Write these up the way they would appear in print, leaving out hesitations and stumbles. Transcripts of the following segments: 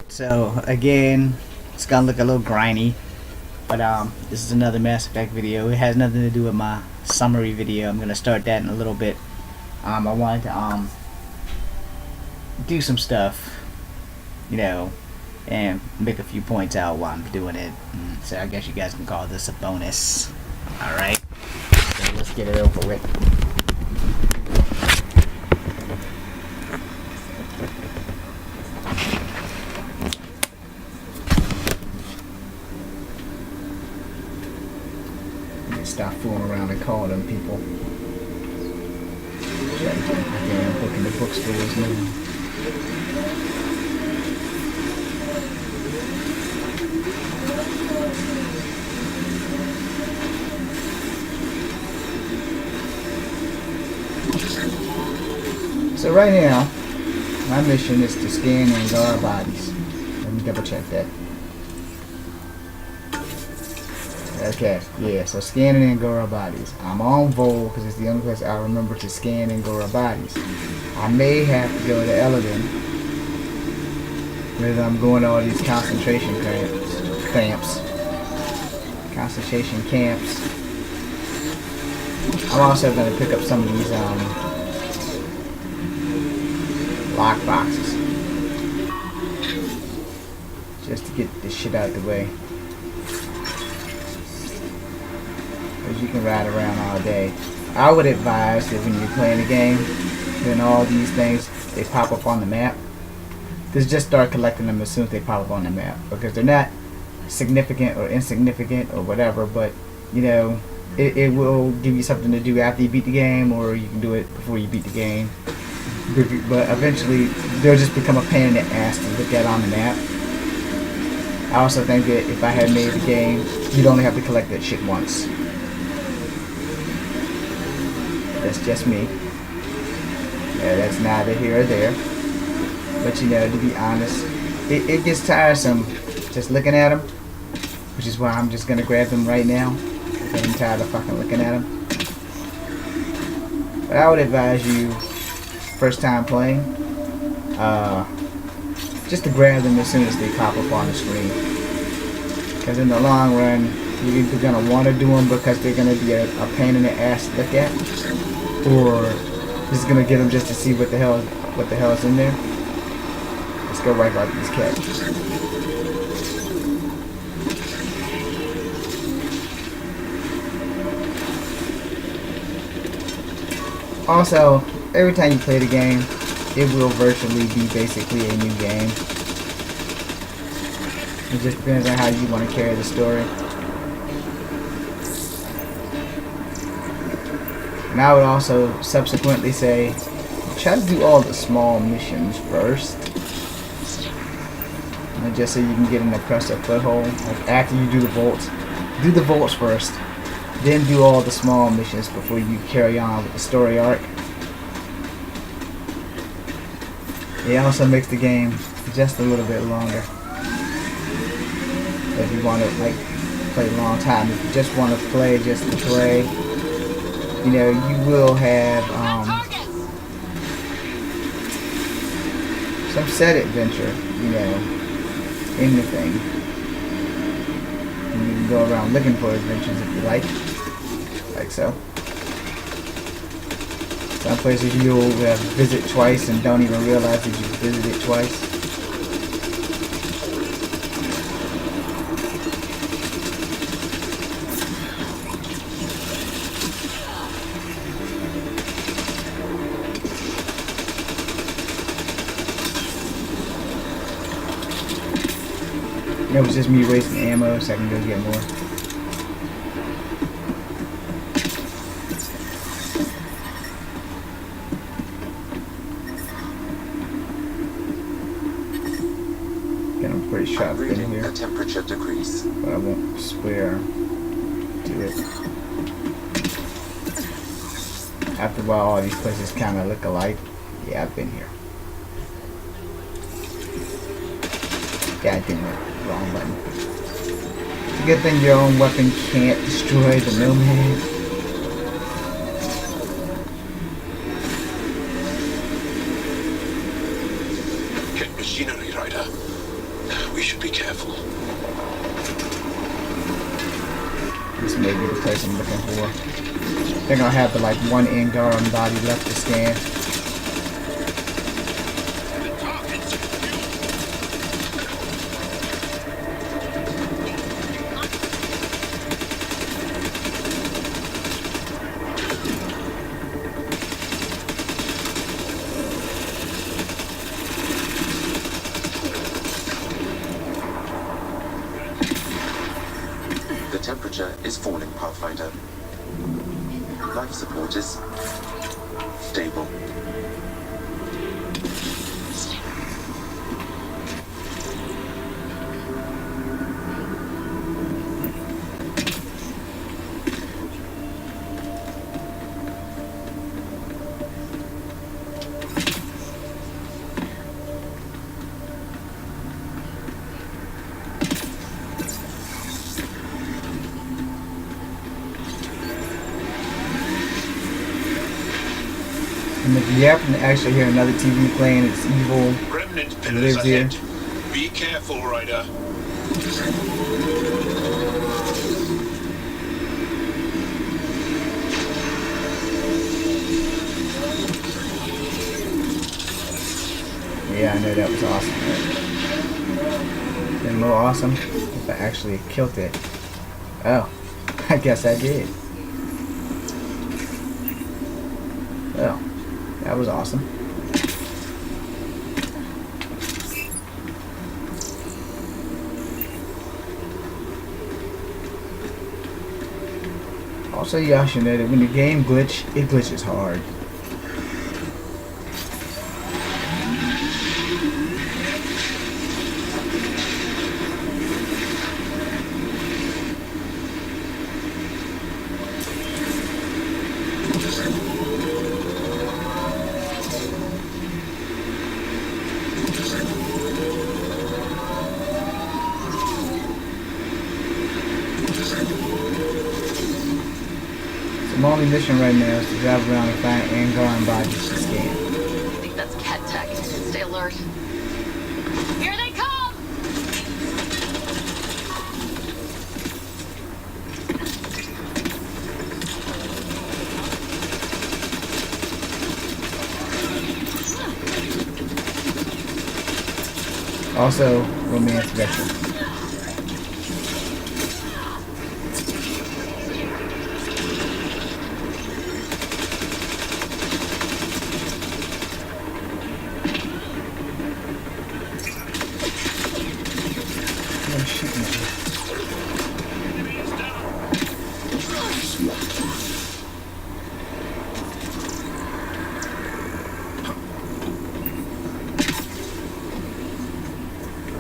So again, it's gonna look a little grimy, but this is another Mass Effect video. It has nothing to do with my summary video. I'm gonna start that in a little bit. I wanted to do some stuff, and make a few points out while I'm doing it. So I guess you guys can call this a bonus. All right, so let's get it over with. Stop fooling around and call them people. I'm booking the bookstores now. So right now, my mission is to scan and guard bodies. Let me double check that. Okay, yeah, so scanning and Gora bodies. I'm on Vol because it's the only place I remember to scan and Gora bodies. I may have to go to Elegant because I'm going to all these concentration camps. Concentration camps. I'm also going to pick up some of these lock boxes just to get this shit out of the way. You can ride around all day. I would advise that when you're playing a game, then all these things, they pop up on the map. Just start collecting them as soon as they pop up on the map, because they're not significant or insignificant or whatever, but it will give you something to do after you beat the game, or you can do it before you beat the game. But eventually they'll just become a pain in the ass to look at on the map. I also think that if I had made the game, you'd only have to collect that shit once. That's just me. Yeah, that's neither here or there. But to be honest, it gets tiresome just looking at them, which is why I'm just gonna grab them right now. I'm tired of fucking looking at them. But I would advise you, first time playing, just to grab them as soon as they pop up on the screen. Because in the long run, you're either gonna want to do them because they're gonna be a pain in the ass to look at, or just gonna get them just to see what the hell is in there. Let's go right about these cats. Also, every time you play the game, it will virtually be basically a new game. It just depends on how you want to carry the story. And I would also subsequently say, try to do all the small missions first. And just so you can get an impressive foothold. Like after you do the vaults first. Then do all the small missions before you carry on with the story arc. It also makes the game just a little bit longer. If you want to play a long time, if you just want to play just to play, you will have some set adventure, in the thing. And you can go around looking for adventures if you like so. Some places you'll visit twice and don't even realize that you visited twice. It was just me wasting ammo so I can go get more. Getting pretty sharp in here. The temperature decrease. But I won't swear to it. After a while, all these places kind of look alike. Yeah, I've been here. God damn it. Wrong button. It's a good thing your own weapon can't destroy the nomad. Get machinery, Rider. We should be careful. This may be the place I'm looking for. I think I'll have the like one Angaran body left to scan. The temperature is falling, Pathfinder. Life support is stable. And if you happen to actually hear another TV playing, it's evil. Remnant It lives pillars here. ahead. Be careful, Ryder. Yeah, I know that was awesome. Right? Been more awesome if I actually killed it. Oh, I guess I did. Well, that was awesome. Also, y'all should know that when the game glitch, it glitches hard. My only mission right now is to drive around and find Angaran bodies to scan. I think that's cat tech. Stay alert. Here they come! Also, romance veteran.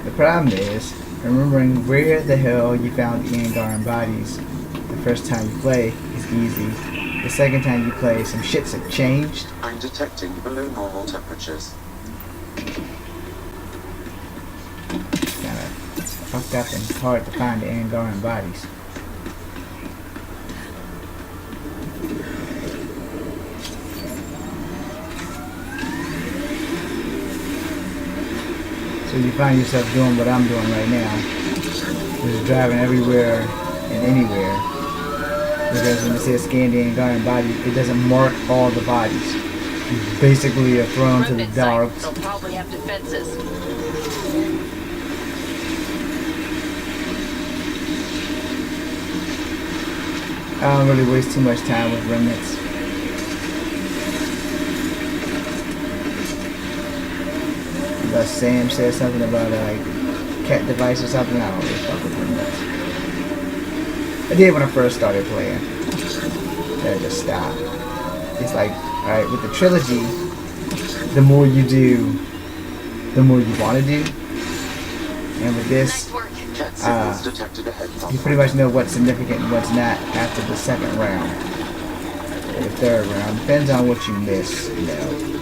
The problem is remembering where the hell you found the Angaran bodies. The first time you play is easy. The second time you play, some shits have changed. I'm detecting below normal temperatures. Kinda fucked up and hard to find the Angaran bodies. So you find yourself doing what I'm doing right now, just driving everywhere and anywhere. Because when it says scan the Angaran body, it doesn't mark all the bodies. You basically are thrown to the Remnant site. dogs. They'll probably have defenses. I don't really waste too much time with remnants. Unless Sam says something about like cat device or something, I don't really fuck with remnants. I did when I first started playing. Then I just stopped. It's like, alright, with the trilogy, the more you do, the more you want to do. And with this, Nice work. Cat signals detected ahead, you pretty much know what's significant and what's not after the second round. Or the third round. Depends on what you miss, you know.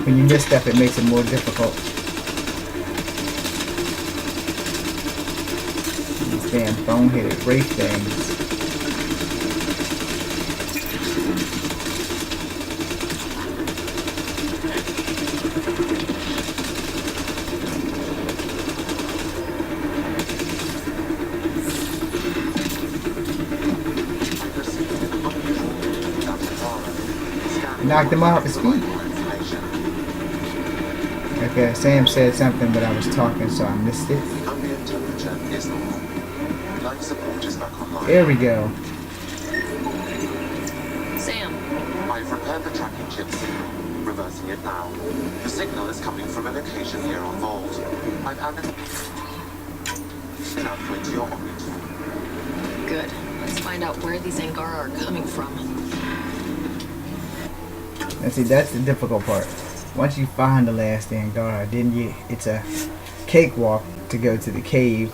When you miss stuff, it makes it more difficult. These damn bone-headed wraith things. Knocked him off his feet. More information. Okay, Sam said something, but I was talking, so I missed it. Ambient temperature is normal. Life support is back online. There we go. Sam, I've repaired the tracking chip signal, reversing it now. The signal is coming from a location here on Vault. I've added an output to your orbit. good. Let's find out where these Angara are coming from. And see, that's the difficult part. Once you find the last Angara, then it's a cakewalk to go to the cave.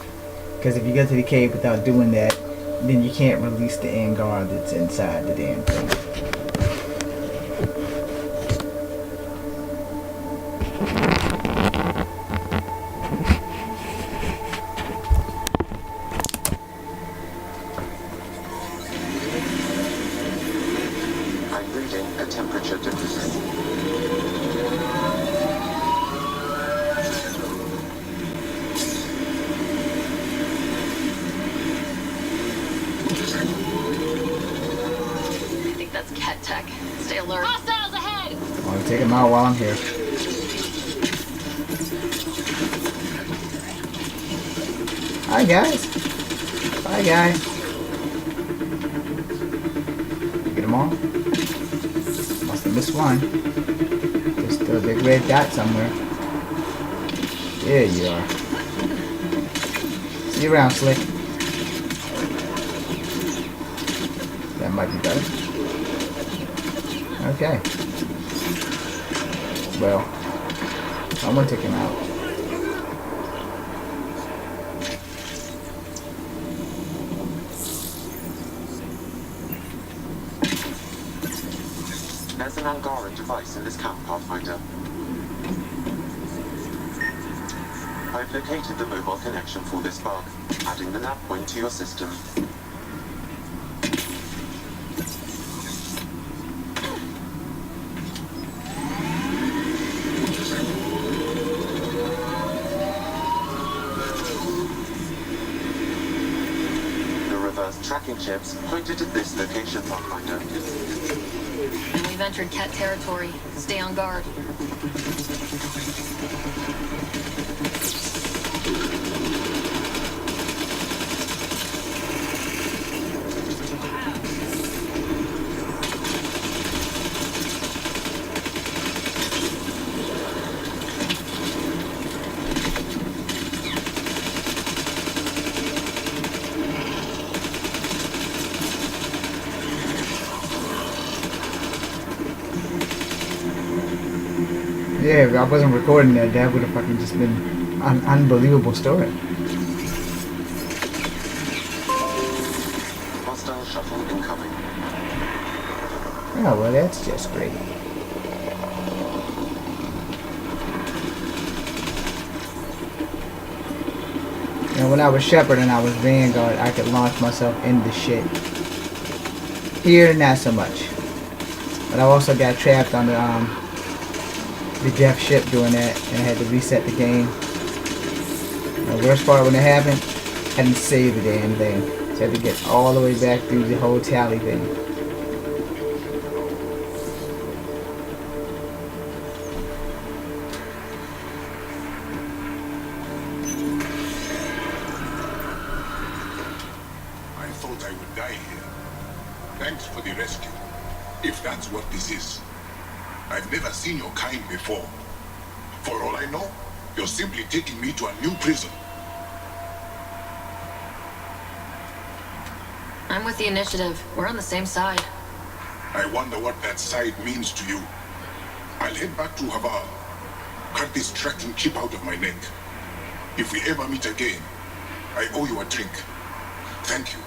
Because if you go to the cave without doing that, then you can't release the Angara that's inside the damn thing. I'm reading a temperature difference. I think that's Cat Tech. Stay alert. Hostiles ahead! I want to take him out while I'm here. Hi guys. Bye guys. Get them all? Must have missed one. There's still a big red dot somewhere. There you are. See you around, Slick. That might be better. Okay. Well, someone took him out. There's an Angara device in this camp, Pathfinder. I've located the mobile connection for this bug, adding the nav point to your system. The reverse tracking chips pointed at this location, Pathfinder. And we've entered Cat territory. Stay on guard. Yeah, if I wasn't recording that, that would have fucking just been an unbelievable story. Hostile shuttle incoming. Oh, well, that's just great. And when I was Shepard and I was Vanguard, I could launch myself into shit. Here, not so much. But I also got trapped on the death ship doing that, and I had to reset the game. The worst part when it happened, I didn't save the damn thing. So I had to get all the way back through the whole tally thing. I thought I would die here. Thanks for the rescue. If that's what this is. I've never seen your kind before. For all I know, you're simply taking me to a new prison. I'm with the initiative. We're on the same side. I wonder what that side means to you. I'll head back to Havana. Cut this tracking chip out of my neck. If we ever meet again, I owe you a drink. Thank you.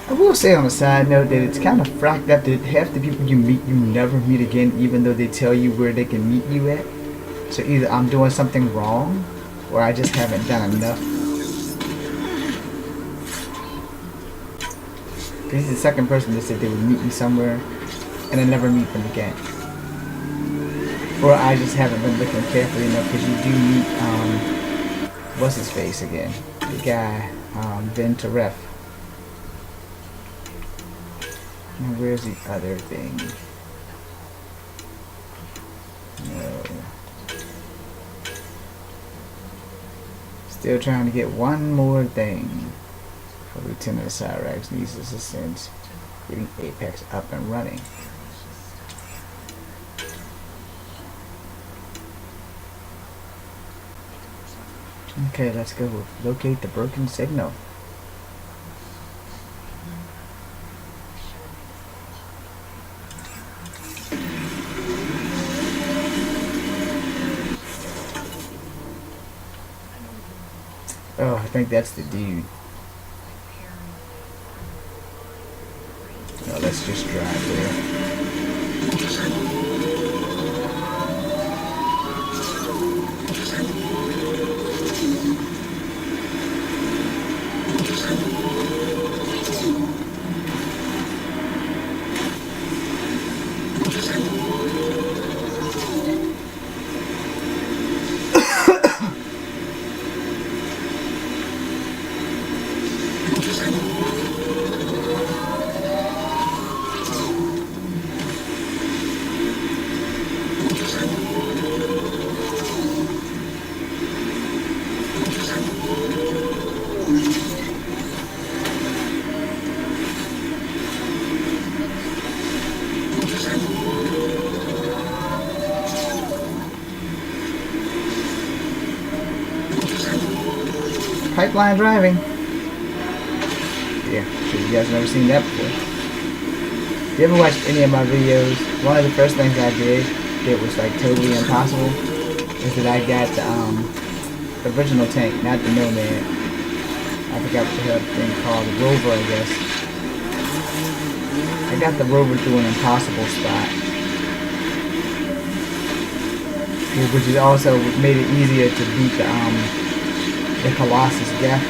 I will say on a side note that it's kind of fracked up that half the people you meet you never meet again, even though they tell you where they can meet you at. So either I'm doing something wrong, or I just haven't done enough. He's the second person that said they would meet me somewhere, and I never meet them again. Or I just haven't been looking carefully enough, because you do meet, what's his face again? The guy, Ben Teref. Now where's the other thing? Still trying to get one more thing. For Lieutenant Cyrax needs assistance getting Apex up and running. Okay, let's go locate the broken signal. Oh, I think that's the dude. No, let's just drive there. Pipeline driving. Yeah, sure you guys never seen that before. If you ever watched any of my videos, one of the first things I did that was like totally impossible is that I got the original tank, not the Nomad. I forgot what the hell the thing called, the Rover, I guess. I got the Rover through an impossible spot, which is also made it easier to beat the Colossus death.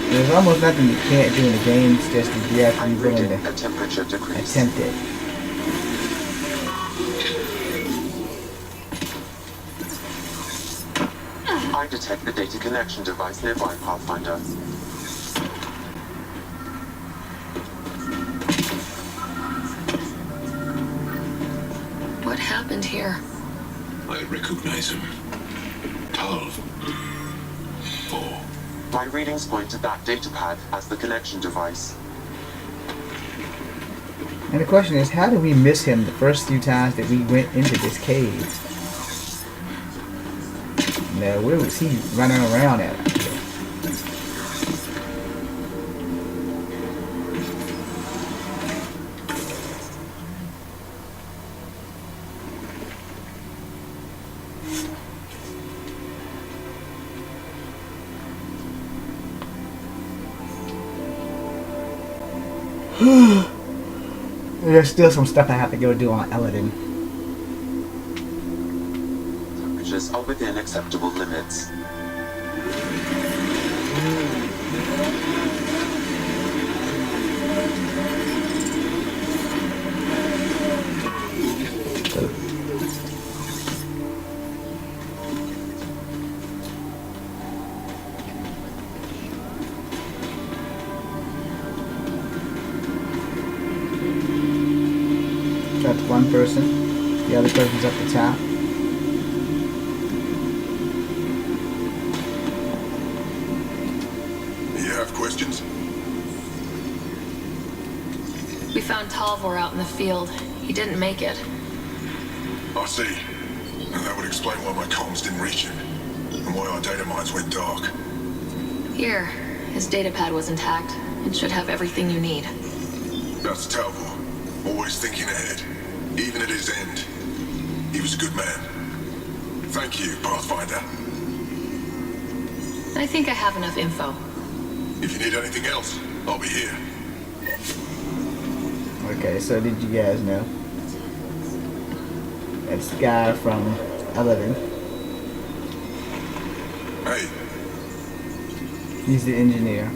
There's almost nothing you can't do in the game, it's just that you have to be willing to attempt it. I detect the data connection device nearby, Pathfinder. What happened here? I recognize him. 12. 4. My readings point to that datapad as the connection device. And the question is, how did we miss him the first few times that we went into this cave? Now, where was he running around at? There's still some stuff I have to go do on Eladin. Temperatures are within acceptable limits. That's one person. The other person's up the top. You have questions? We found Talvor out in the field. He didn't make it. I see. And that would explain why my comms didn't reach him. And why our data mines went dark. Here, his datapad was intact. It should have everything you need. That's Talvor. Always thinking ahead. Even at his end. He was a good man. Thank you, Pathfinder. I think I have enough info. If you need anything else, I'll be here. Okay, so did you guys know? That's the guy from Eladin. Hey, He's the engineer.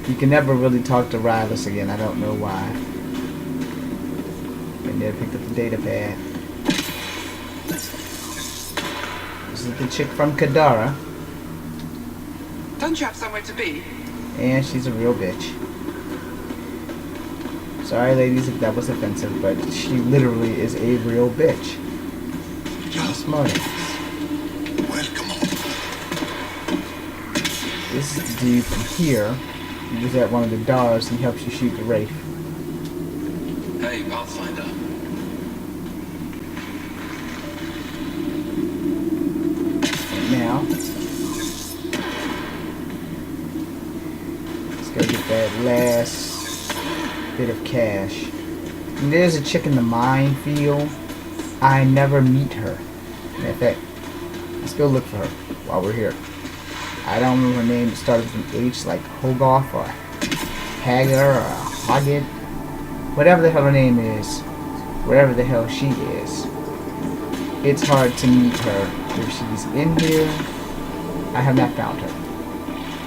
You can never really talk to Rivas again, I don't know why. And they picked up the data pad. This is the chick from Kadara. Don't you have somewhere to be? And she's a real bitch. Sorry ladies if that was offensive, but she literally is a real bitch. just Smart. welcome home. This is the dude from here. He was at one of the doors. He helps you shoot the Wraith. Hey, Pathfinder. And now, let's go get that last bit of cash. And there's a chick in the minefield. I never meet her. In fact, let's go look for her while we're here. I don't remember her name. It started with an H, like Hogarth or Hagar or Hoggett. Whatever the hell her name is, wherever the hell she is, it's hard to meet her. If she's in here, I have not found her.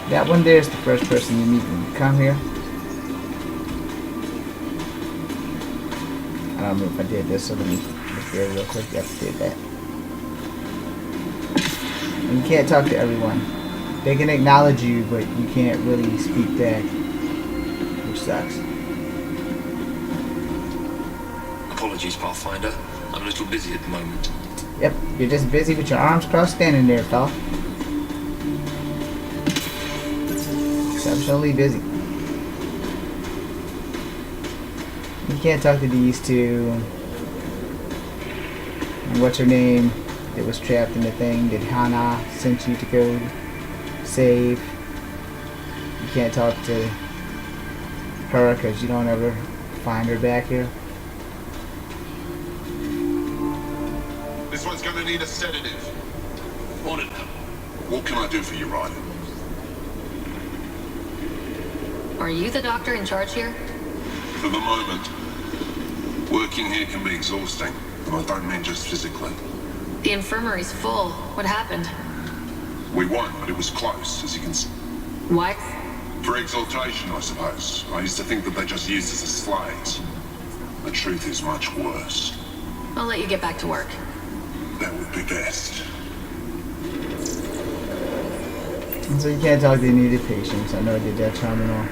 That one there is the first person you meet when you come here. I don't know if I did this, so let me look there real quick. Yep, did that. And you can't talk to everyone. They can acknowledge you, but you can't really speak back, which sucks. Apologies, Pathfinder. I'm a little busy at the moment. Yep, you're just busy with your arms crossed standing there, fella. Exceptionally busy. You can't talk to these two. And what's her name that was trapped in the thing that Hana sent you to go save? You can't talk to her because you don't ever find her back here. This one's gonna need a sedative. On it. What can I do for you, Ryder? Are you the doctor in charge here? For the moment, working here can be exhausting, and I don't mean just physically. The infirmary's full. What happened? We won, but it was close, as you can see. What? For exaltation, I suppose. I used to think that they just used us as slaves. The truth is much worse. I'll let you get back to work. That would be best. And so you can't talk to any of the patients. I know I did that terminal.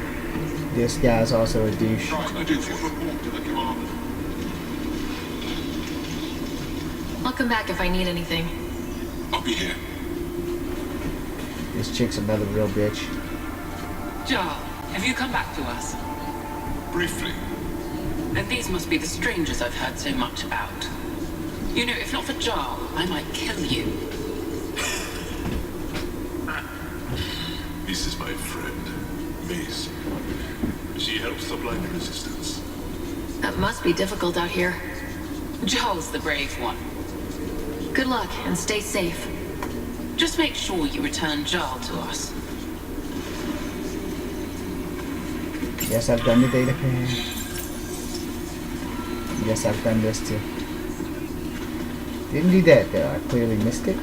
This guy's also a douche. Right, I do report to the commander. I'll come back if I need anything. I'll be here. This chick's another real bitch. Jarl, have you come back to us? Briefly. And these must be the strangers I've heard so much about. You know, if not for Jarl, I might kill you. This is my friend, Mace. She helps the blind resistance. That must be difficult out here. Jarl's the brave one. Good luck and stay safe. Just make sure you return Jarl to us. Yes, I've done the data pan. Yes, I've done this too. Didn't do that though. I clearly missed it.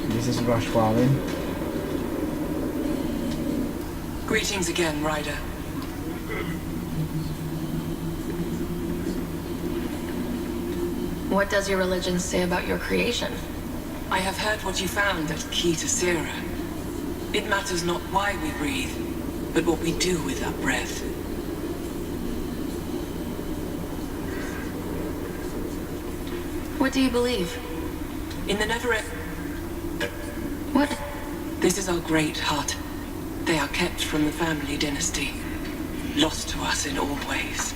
This is Rush Wallen. Greetings again, Ryder. What does your religion say about your creation? I have heard what you found at Key to Sierra. It matters not why we breathe, but what we do with that breath. What do you believe? In the never What? This is our great hut. They are kept from the family dynasty. Lost to us in all ways.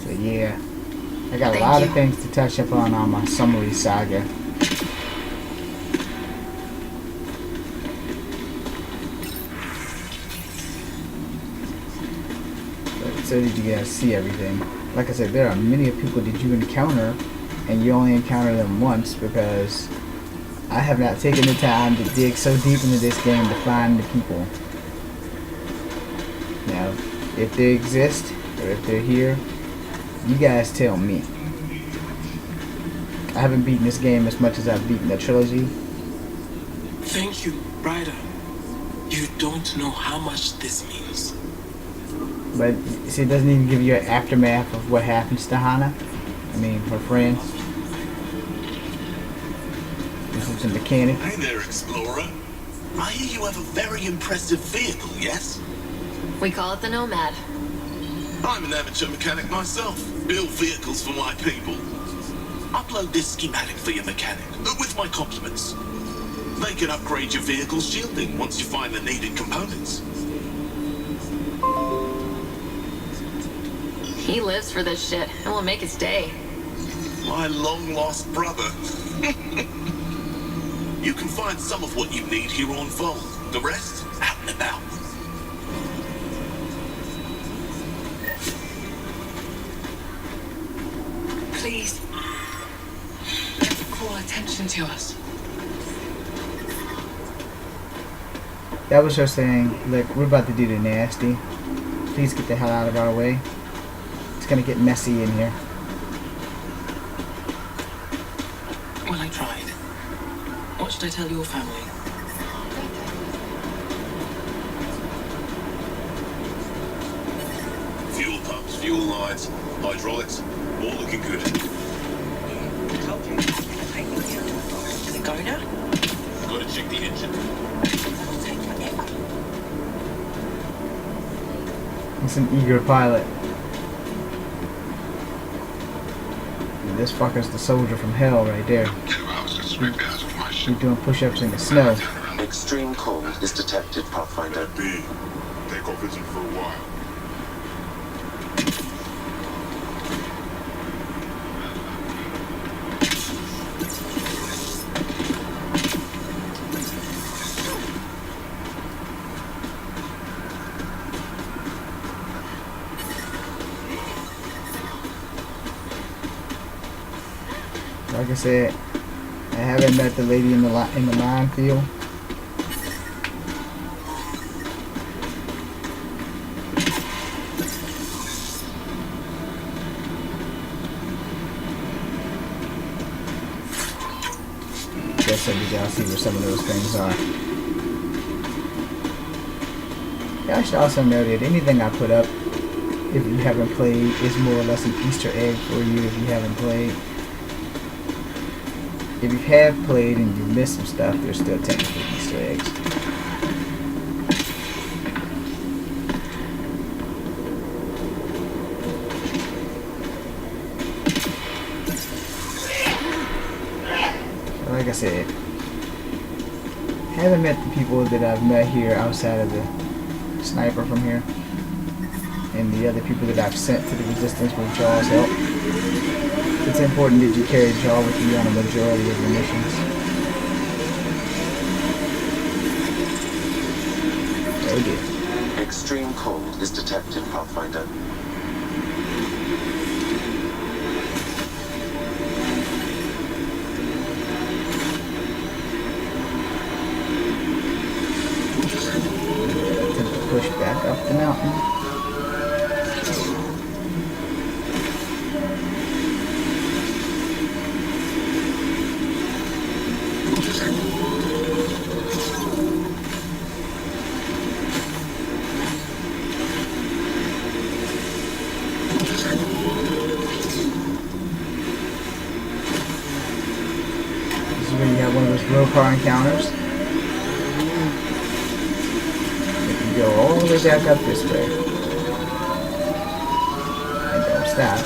So yeah, I got a Thank lot you. of things to touch up on my summary saga. So did you guys see everything? Like I said, there are many people that you encounter, and you only encounter them once because I have not taken the time to dig so deep into this game to find the people. Now, if they exist, or if they're here, you guys tell me. I haven't beaten this game as much as I've beaten the trilogy. Thank you, Ryder. You don't know how much this means. But see, it doesn't even give you an aftermath of what happens to Hana. I mean, her friends. This is a mechanic. Hey there, Explorer. I hear you have a very impressive vehicle, yes? We call it the Nomad. I'm an amateur mechanic myself. Build vehicles for my people. Upload this schematic for your mechanic, with my compliments. They can upgrade your vehicle's shielding once you find the needed components. He lives for this shit and will make his day. My long-lost brother. You can find some of what you need here on Vol. The rest, out and about. Please. Call attention to us. That was her saying, look, we're about to do the nasty. Please get the hell out of our way. It's gonna get messy in here. Well, I tried. What should I tell your family? Fuel pumps, fuel lines, hydraulics, all looking good. Told you. Take me here to the go now? Gotta check the engine. That'll take forever. It's an eager pilot. And this fucker's the soldier from hell right there. He's doing push-ups in the snow. Extreme cold is detected, Pathfinder. B. Take off isn't for a while. Like I said, I haven't met the lady in the minefield. Guess so, did y'all see where some of those things are? Y'all should also know that anything I put up, if you haven't played, is more or less an Easter egg for you if you haven't played. If you have played and you missed some stuff, there's still technically Easter eggs. Like I said, haven't met the people that I've met here outside of the sniper from here, and the other people that I've sent to the resistance with Jaw's help. It's important that you carry Jaw with you on a majority of your missions. Oh dear. Extreme cold is detected, Pathfinder. Attempt to push back up the mountain. When you have one of those row car encounters, you can go all the way back up this way and don't stop.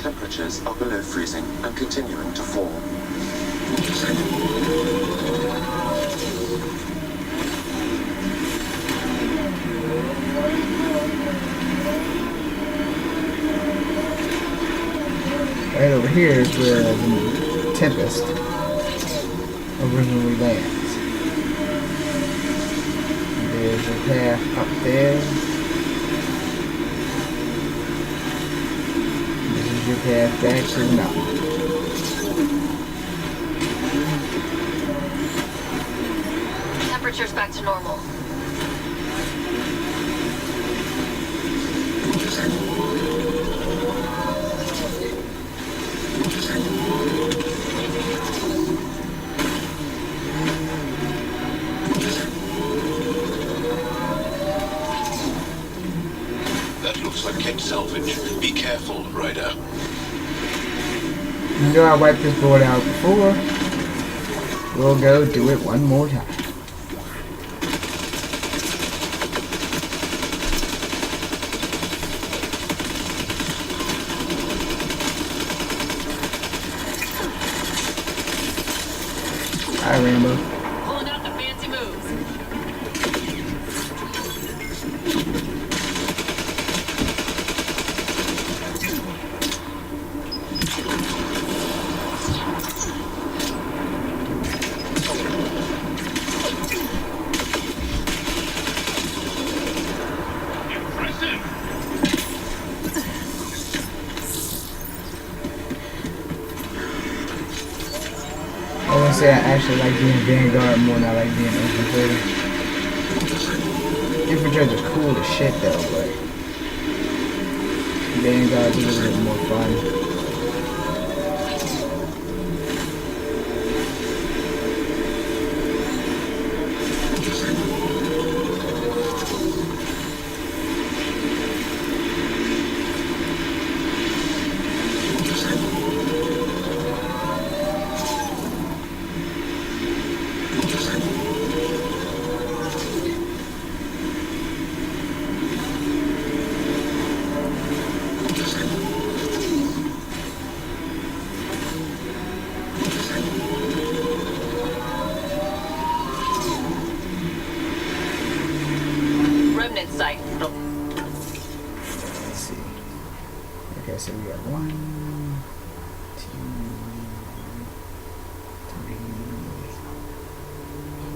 Temperatures are below freezing and continuing to fall. Right over here is where the Tempest originally lands. There's a path up there. This is your path back to the mountain. Temperature's back to normal. Be careful, Ryder. You know I wiped this board out before. We'll go do it one more time. Hi, Rainbow. Pulling out the fancy moves. I wouldn't say I actually like being Vanguard more than I like being Infiltrator. Infiltrators are cool as shit though, but Vanguard's a little bit more fun. Remnant site. Let's see. Okay, so we got 1, 2, 3,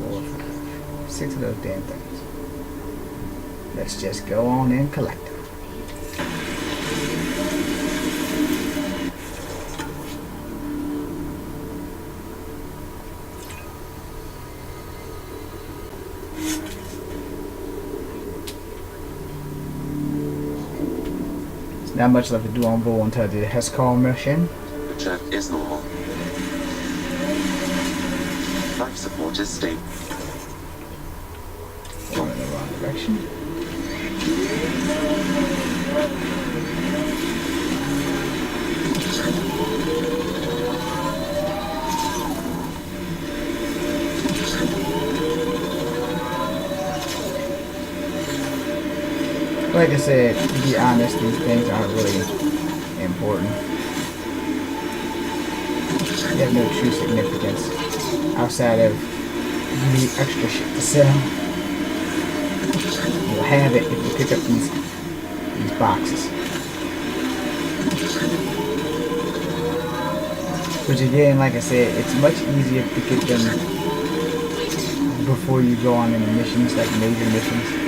4, 5, 6 of those damn things. Let's just go on and collect them. Not much left to do on Bull until the Hescal mission. The jet is normal. Life support is stable. Going in the wrong direction. Like I said, to be honest, these things aren't really important. They have no true significance outside of you need extra shit to sell. You'll have it if you pick up these boxes. Which again, like I said, it's much easier to get them before you go on any missions, like major missions.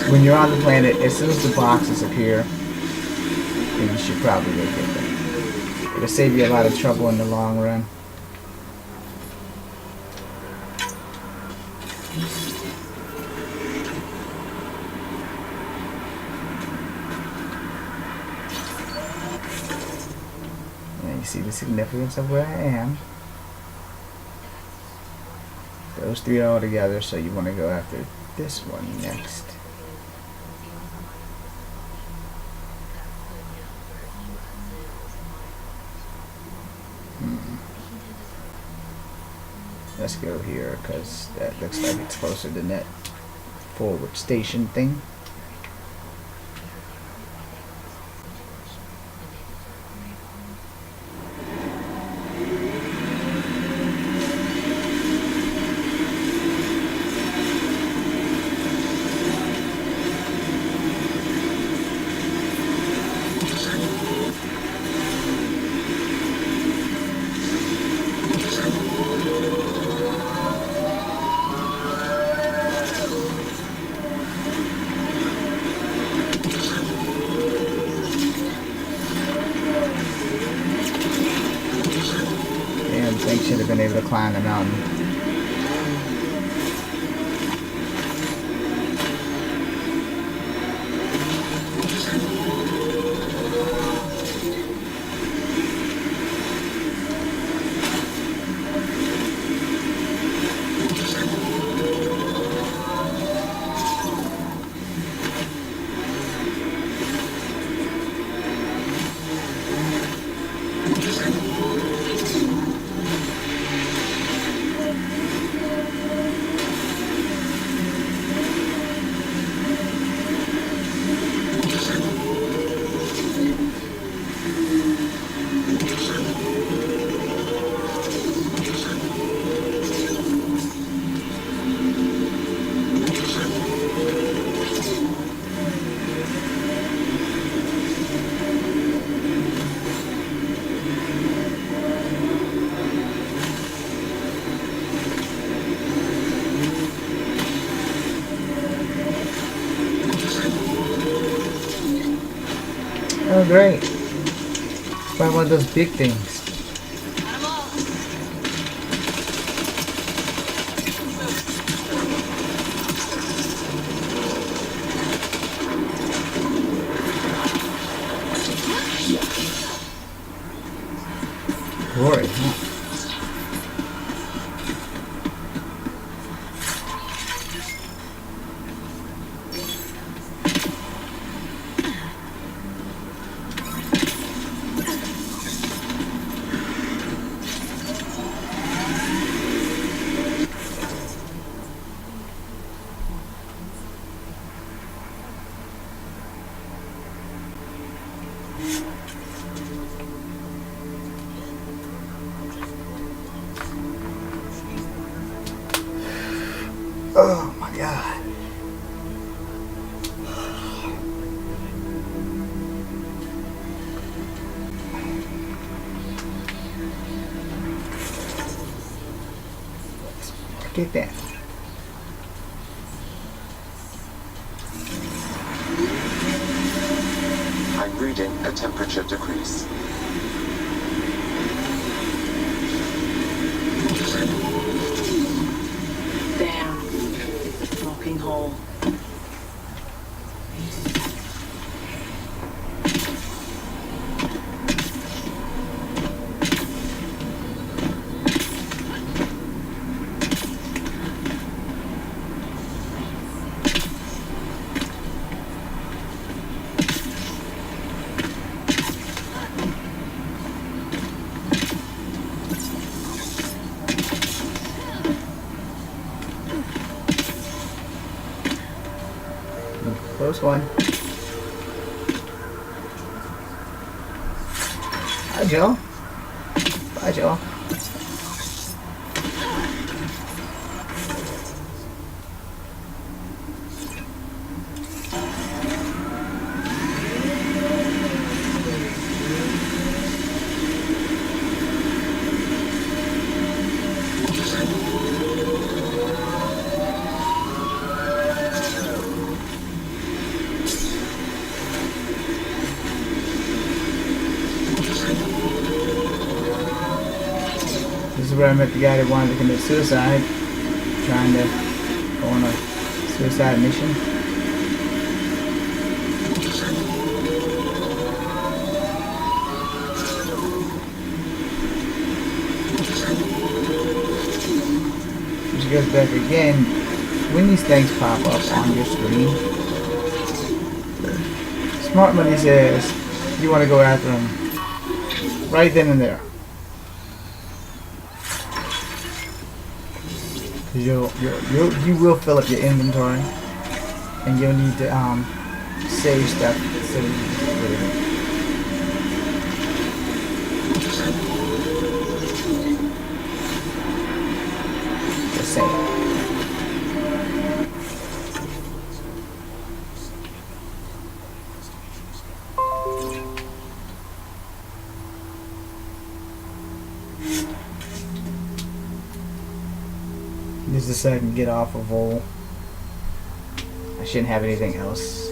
When you're on the planet, as soon as the boxes appear, then you should probably go get them. It'll save you a lot of trouble in the long run. And you see the significance of where I am. Those three are all together, so you want to go after this one next. Let's go here because that looks like it's closer to that forward station thing. Should have been able to climb the mountain. great. It's probably one of those big things. Got 'em all. Glory, huh? Oh my god. Get that. I'm reading a temperature decrease. There. Smoking hole. Close one. Hi, Joe. Bye, Joe. This is where I met the guy that wanted to commit suicide, trying to go on a suicide mission. Which goes back again, when these things pop up on your screen, Smart Money says you want to go after them right then and there. You will fill up your inventory, and you'll need to save stuff so you can get rid of it. Just saying. This is so I can get off of Vol. I shouldn't have anything else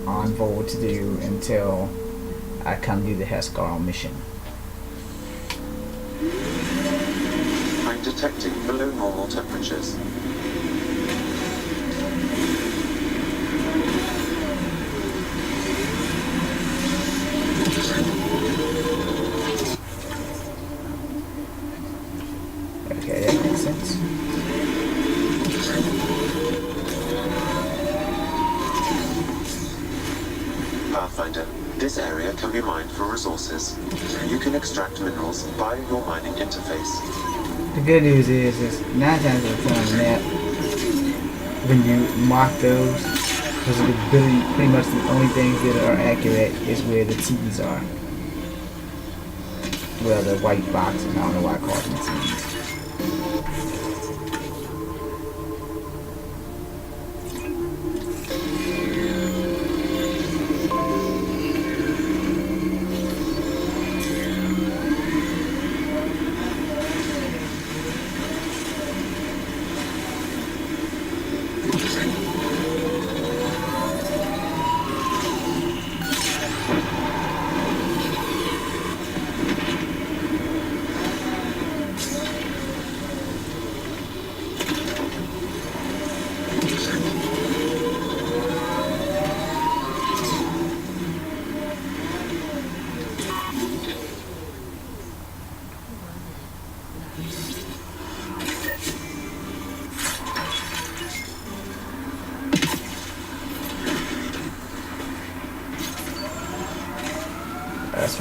on Vol to do until I come do the Hescarl mission. I'm detecting below normal temperatures. Okay, that makes sense. Pathfinder, this area can be mined for resources. You can extract minerals via your mining interface. The good news is 9 times out of 10 on the map, when you mark those are pretty much the only things that are accurate is where the T's are. Well, the white boxes, I don't know why I call them T's.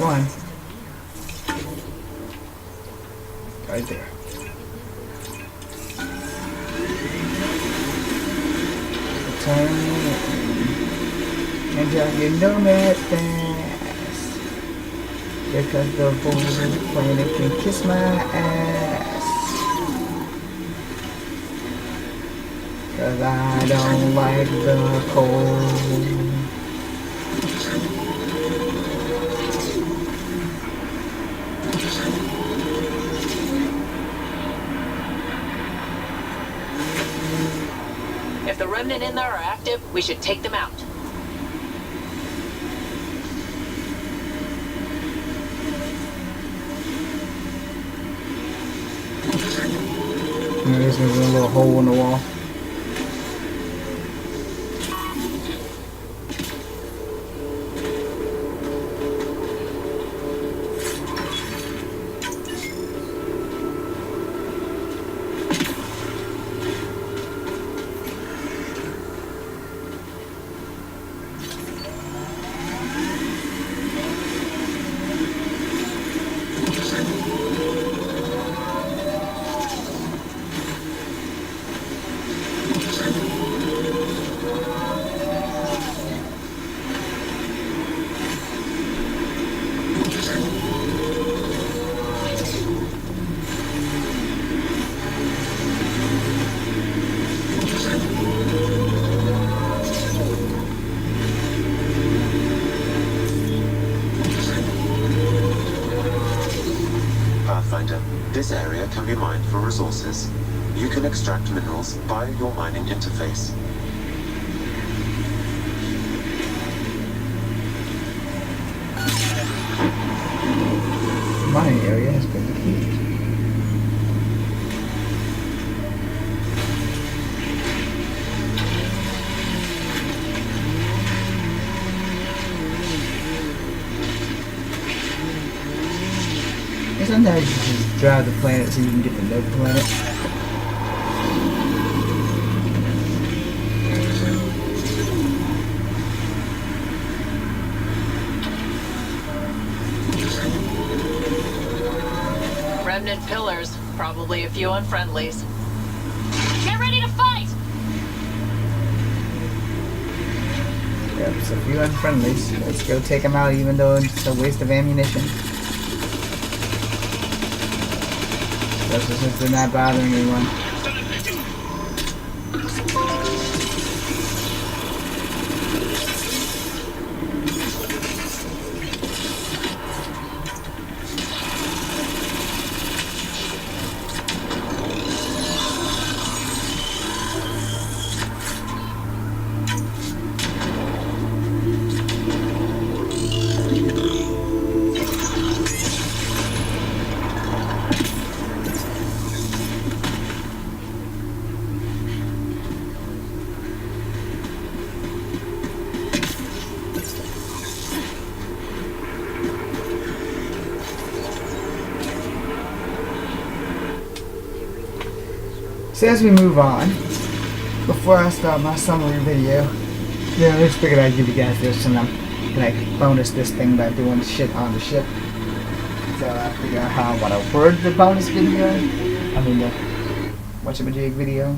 last one. Right there. Turn and just get no mad fast. Because the whole planet can kiss my ass. Cause I don't like the cold. If the remnant in there are active, we should take them out. There's a little hole in the wall. This area can be mined for resources. You can extract minerals via your mining interface. Mining area has been depleted. Sometimes you just drive the planet so you can get to know the planet. Remnant pillars, probably a few unfriendlies. Get ready to fight! Yep, so a few unfriendlies. Let's go take them out even though it's a waste of ammunition. Especially since they're not bothering anyone. So as we move on, before I start my summary video, I just figured I'd give you guys this and like bonus this thing by doing shit on the ship. So I figure out how I want to word the bonus video. I mean the whatchamajig video.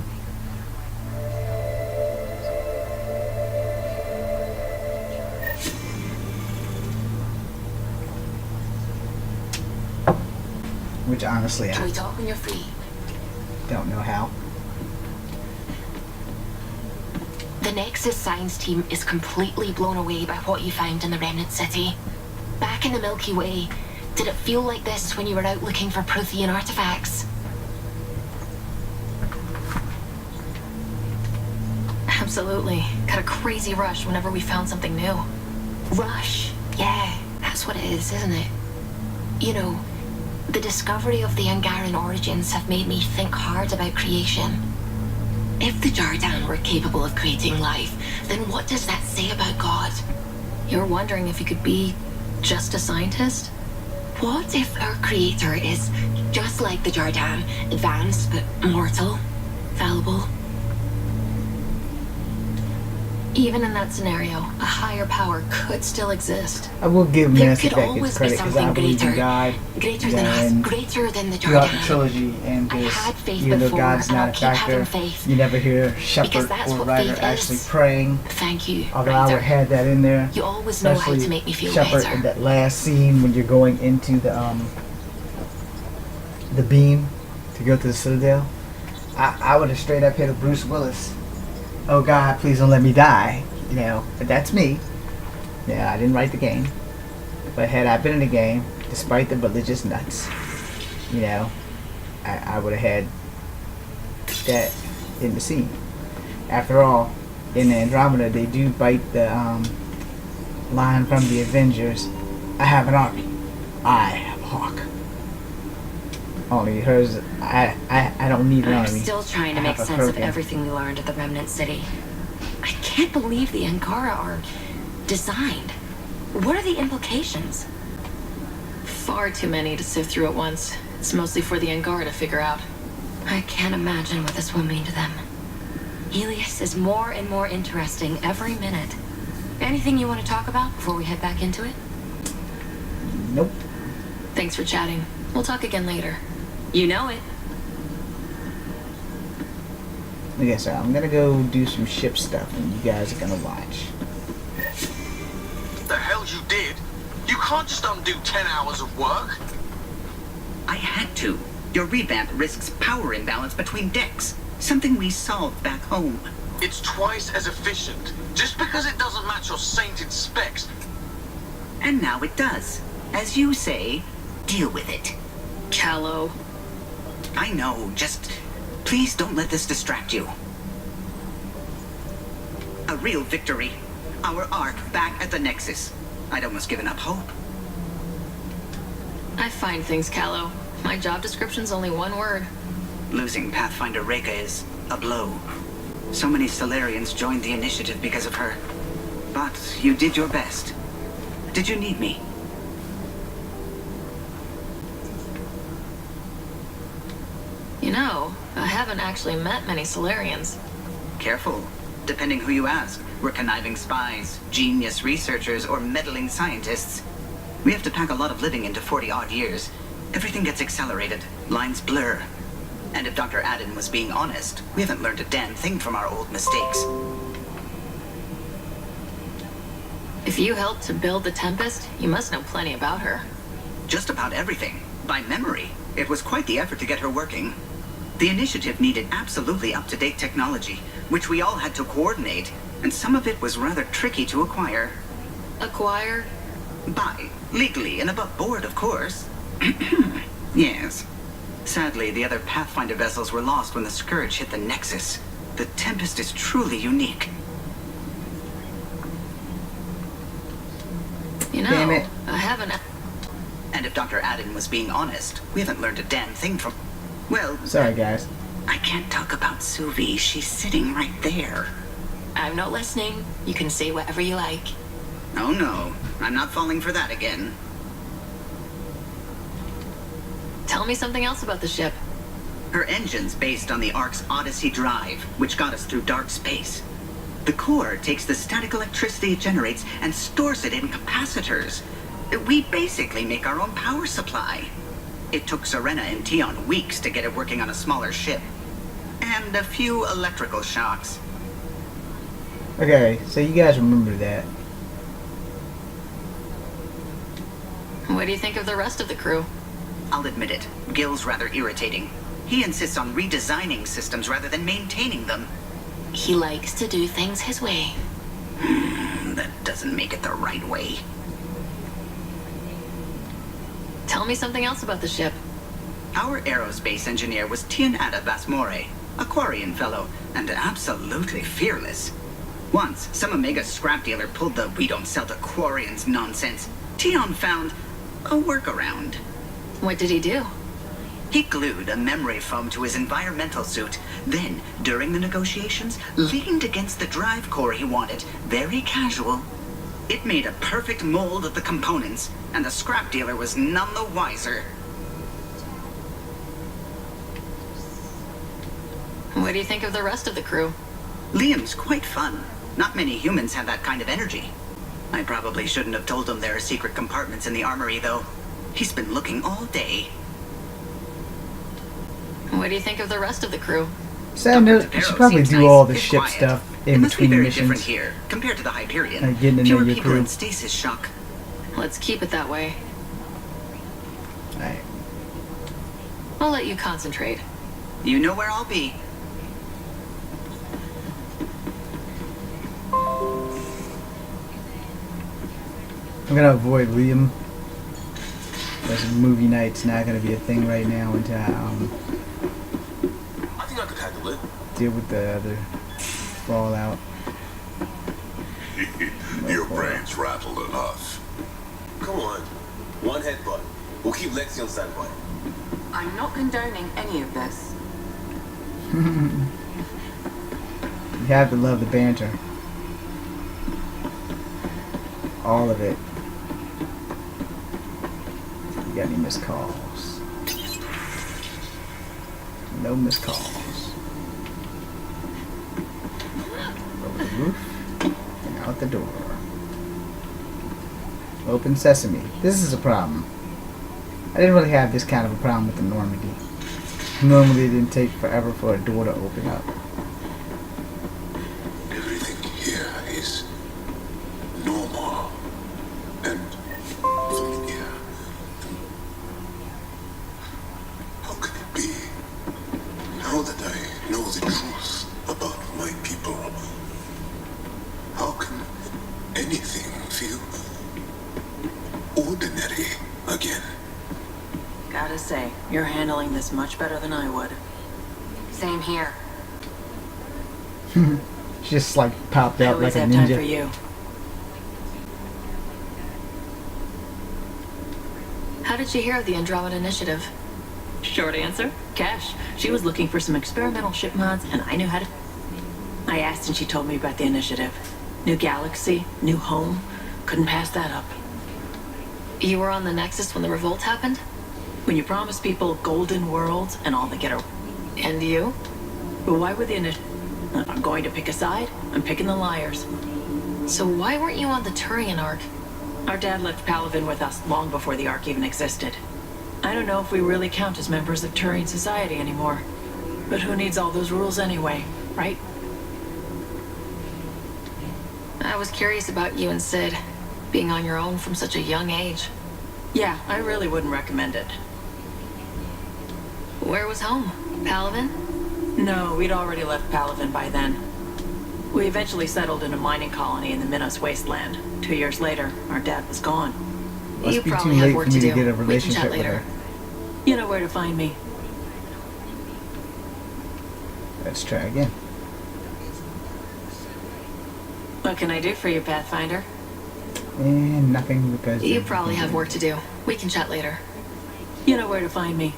Which honestly Can I we talk when you're free? don't know how. The Nexus science team is completely blown away by what you found in the Remnant City. Back in the Milky Way, did it feel like this when you were out looking for Prothean artifacts? Absolutely. Got a crazy rush whenever we found something new. Rush? Yeah, that's what it is, isn't it? You know, the discovery of the Angaran origins have made me think hard about creation. If the Jardan were capable of creating life, then what does that say about God? You're wondering if you could be just a scientist? What if our creator is just like the Jardan, advanced but mortal, fallible? Even in that scenario, a higher power could still exist. I will give There Mass could Effect always its be credit because I something believe in greater. God. Greater than us, And greater than the throughout the Jordan. trilogy and I this, had faith even though before, God's and not I'll a keep having factor, faith. you never hear Because Shepard that's or what Ryder faith actually is. praying. Thank you, Although I would Ryder. have that in there. You always know how Especially to make me feel Shepard better. in that last scene when you're going into the beam to go to the Citadel. I would have straight up hit a Bruce Willis. Oh God, please don't let me die. You know, but that's me. Yeah, I didn't write the game. But had I been in the game, despite the religious nuts, you know, I would have had that in the scene. After all, in Andromeda, they do bite the line from the Avengers. I have an army. I have a hawk. Only hers, I don't need an I'm army. still trying to I make have a sense of Krogan. everything we learned at the Remnant City. I can't believe the Angara are designed. What are the implications? Far too many to sift through at once. It's mostly for the Angara to figure out. I can't imagine what this will mean to them. Helios is more and more interesting every minute. Anything you want to talk about before we head back into it? Nope. Thanks for chatting. We'll talk again later. You know it. Okay, so I'm gonna go do some ship stuff, and you guys are gonna watch. The hell you did? You can't just undo 10 hours of work. I had to. Your revamp risks power imbalance between decks. Something we solved back home. It's twice as efficient. Just because it doesn't match your sainted specs. And now it does. As you say, deal with it. Callow. I know, just please don't let this distract you. A real victory. Our Ark back at the Nexus. I'd almost given up hope. I find things callow. My job description's only one word. Losing Pathfinder Reka is a blow. So many Solarians joined the initiative because of her. But you did your best. Did you need me? You know, I haven't actually met many Solarians. Careful. Depending who you ask, we're conniving spies, genius researchers, or meddling scientists. We have to pack a lot of living into 40-odd years. Everything gets accelerated. Lines blur. And if Dr. Addin was being honest, we haven't learned a damn thing from our old mistakes. If you helped to build the Tempest, you must know plenty about her. Just about everything. By memory. It was quite the effort to get her working. The initiative needed absolutely up-to-date technology, which we all had to coordinate, and some of it was rather tricky to acquire. Acquire? Buy. Legally and above board, of course. Yes. Sadly, the other Pathfinder vessels were lost when the Scourge hit the Nexus. The Tempest is truly unique. You know, Damn it. I haven't... And if Dr. Addin was being honest, we haven't learned a damn thing from... Well... Sorry, guys. I can't talk about Suvi. She's sitting right there. I'm not listening. You can say whatever you like. Oh no, I'm not falling for that again. Tell me something else about the ship. Her engine's based on the Ark's Odyssey drive, which got us through dark space. The core takes the static electricity it generates and stores it in capacitors. We basically make our own power supply. It took Serena and Tion weeks to get it working on a smaller ship. And a few electrical shocks. Okay, so you guys remember that. What do you think of the rest of the crew? I'll admit it, Gil's rather irritating. He insists on redesigning systems rather than maintaining them. He likes to do things his way. That doesn't make it the right way. Tell me something else about the ship. Our aerospace engineer was Tianada Vasmore, a Quarian fellow, and absolutely fearless. Once, some Omega scrap dealer pulled the "we don't sell to Quarians" nonsense. Tion found a workaround. What did he do? He glued a memory foam to his environmental suit. Then, during the negotiations, leaned against the drive core he wanted, very casual. It made a perfect mold of the components, and the scrap dealer was none the wiser. What do you think of the rest of the crew? Liam's quite fun. Not many humans have that kind of energy. I probably shouldn't have told him there are secret compartments in the armory, though. He's been looking all day. What do you think of the rest of the crew? So no, you should probably do all the ship stuff in between very missions. different here compared to the Hyperion. Getting to know Fewer your people crew. in stasis shock. Let's keep it that way. Alright. I'll let you concentrate. You know where I'll be. I'm gonna avoid Liam. Because movie night's not gonna be a thing right now until I think I could handle it. deal with the other fallout. Your brain's rattled enough. Come on. One headbutt. We'll keep Lexi on standby. I'm not condoning any of this. You have to love the banter. All of it. You got any missed calls? No missed calls. Over the roof and out the door. Open sesame. This is a problem. I didn't really have this kind of a problem with the Normandy. Normally it didn't take forever for a door to open up. Everything here is normal and familiar. How can it be? Now that I know the truth about my people, how can anything feel ordinary again? Gotta say, you're handling this much better than I would. Same here. She just like popped I out always like a have time for ninja. you. How did you hear of the Andromeda Initiative? Short answer, Cash. She was looking for some experimental ship mods, and I knew how to... I asked and she told me about the initiative. New galaxy, new home. Couldn't pass that up. You were on the Nexus when the revolt happened? When you promise people golden worlds and all they get are... And you? Well, why would the initiative... I'm going to pick a side. I'm picking the liars. So why weren't you on the Turian Ark? Our dad left Palavin with us long before the Ark even existed. I don't know if we really count as members of Turian society anymore. But who needs all those rules anyway, right? I was curious about you and Sid, being on your own from such a young age. Yeah, I really wouldn't recommend it. Where was home? Palavin? No, we'd already left Palavin by then. We eventually settled in a mining colony in the Minos wasteland. 2 years later, our dad was gone. Must You be too probably late have for work me to to do. get a We can relationship chat with later. her. You know where to find me. Let's try again. What can I do for you, Pathfinder? And nothing because You probably have work to do. We can chat later. You know where to find me.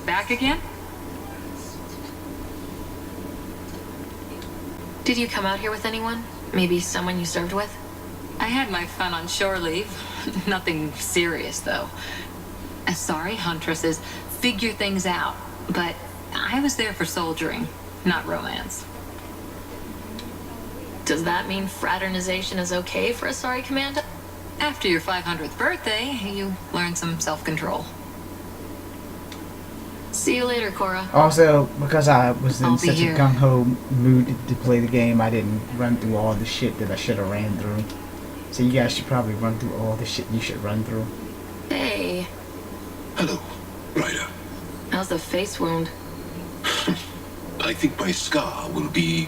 Back again? Did you come out here with anyone? Maybe someone you served with? I had my fun on shore leave. Nothing serious, though. Sorry, huntresses, figure things out. But I was there for soldiering, not romance. Does that mean fraternization is okay for a sorry commando? After your 500th birthday, you learn some self-control. See you later, Cora. Also, because I was in I'll be such a here. gung-ho mood to play the game, I didn't run through all the shit that I should have ran through. So you guys should probably run through all the shit you should run through. Hey, Hello, Ryder. how's the face wound? I think my scar will be